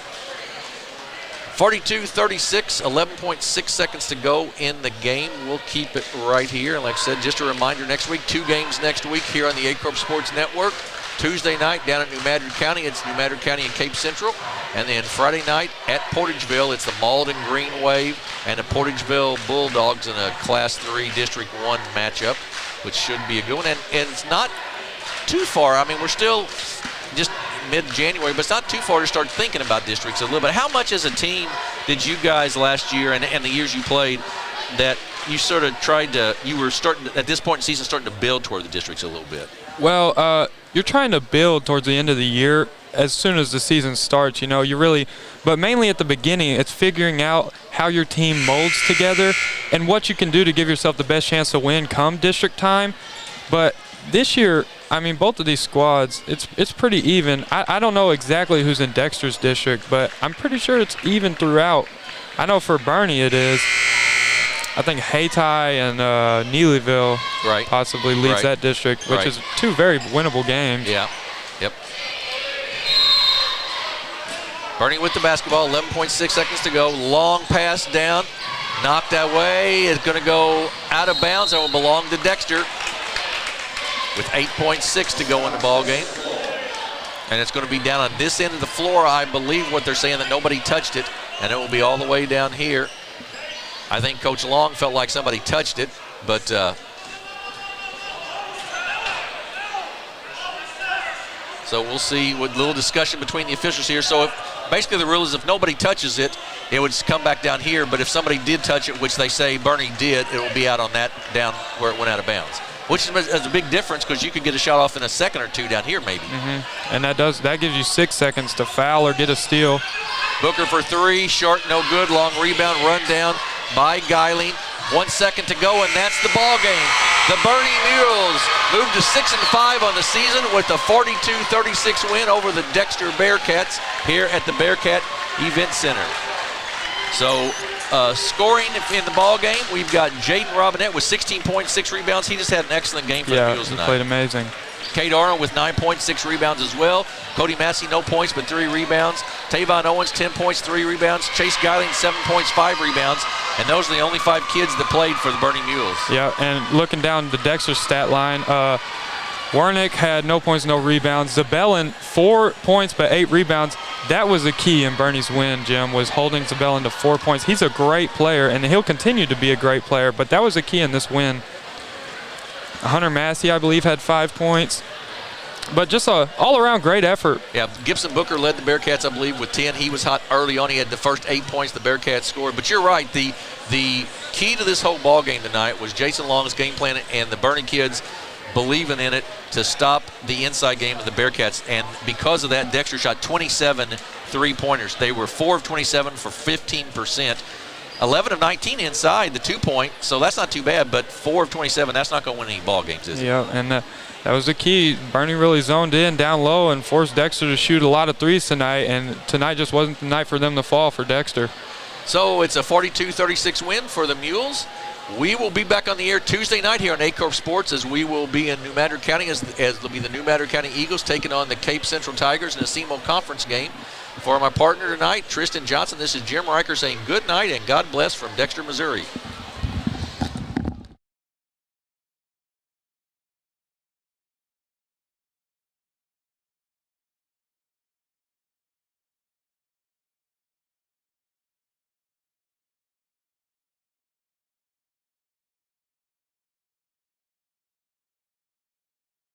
42-36, 11.6 seconds to go in the game. We'll keep it right here. And like I said, just a reminder, next week, 2 games next week here on the Aycorp Sports Network. Tuesday night down at New Madrid County, it's New Madrid County and Cape Central. And then Friday night at Portageville, it's the Malden Green Wave and the Portageville Bulldogs in a Class 3 District 1 matchup, which should be a good one. And it's not too far. I mean, we're still just mid-January, but it's not too far to start thinking about districts a little bit. How much as a team did you guys last year and the years you played that you sort of you were starting at this point in the season starting to build toward the districts a little bit? Well, you're trying to build towards the end of the year as soon as the season starts, but mainly at the beginning, it's figuring out how your team molds together and what you can do to give yourself the best chance to win come district time. But this year, I mean, both of these squads, it's pretty even. I don't know exactly who's in Dexter's district, but I'm pretty sure it's even throughout. I know for Bernie it is. I think Hayti and Neelyville possibly leads that district, which is 2 very winnable games. Yeah, yep. Bernie with the basketball, 11.6 seconds to go. Long pass down, knocked away. It's going to go out of bounds and will belong to Dexter. with 8.6 to go in the ball game. And it's going to be down on this end of the floor. I believe what they're saying, that nobody touched it, and it will be all the way down here. I think Coach Long felt like somebody touched it, but so we'll see. With little discussion between the officials here. So basically the rule is if nobody touches it, it would come back down here. But if somebody did touch it, which they say Bernie did, it will be out on that down where it went out of bounds. Which is a big difference because you could get a shot off in a second or two down here maybe. And that gives you 6 seconds to foul or get a steal. Booker for three, short, no good. Long rebound, run down by Geiling. 1 second to go, and that's the ball game. The Bernie Mules moved to 6-5 on the season with a 42-36 win over the Dexter Bearcats here at the Bearcat Event Center. So scoring in the ball game, we've got Jaden Robinette with 16.6 rebounds. He just had an excellent game for the Mules tonight. He played amazing. Kate Arnold with 9.6 rebounds as well. Cody Massey, no points, but 3 rebounds. Tavon Owens, 10 points, 3 rebounds. Chase Geiling, 7 points, 5 rebounds. And those are the only 5 kids that played for the Bernie Mules. Yeah, and looking down the Dexter stat line, Warnick had no points, no rebounds. Zabellin, 4 points, but 8 rebounds. That was the key in Bernie's win, Jim, was holding Zabellin to 4 points. He's a great player, and he'll continue to be a great player, but that was the key in this win. Hunter Massey, I believe, had 5 points. But just a all-around great effort. Yeah, Gibson Booker led the Bearcats, I believe, with 10. He was hot early on. He had the first 8 points the Bearcats scored. But you're right. The key to this whole ball game tonight was Jason Long's game plan and the Bernie kids believing in it to stop the inside game of the Bearcats. And because of that, Dexter shot 27 three-pointers. They were 4 of 27 for 15%. 11 of 19 inside the 2-point, so that's not too bad, but 4 of 27, that's not going to win any ball games, is it? Yeah, and that was the key. Bernie really zoned in down low and forced Dexter to shoot a lot of threes tonight, and tonight just wasn't the night for them to fall for Dexter. So it's a 42-36 win for the Mules. We will be back on the air Tuesday night here on Aycorp Sports as we will be in New Madrid County as will be the New Madrid County Eagles taking on the Cape Central Tigers in a SEMO conference game. For my partner tonight, Tristan Johnson, this is Jim Riker saying good night and God bless from Dexter, Missouri.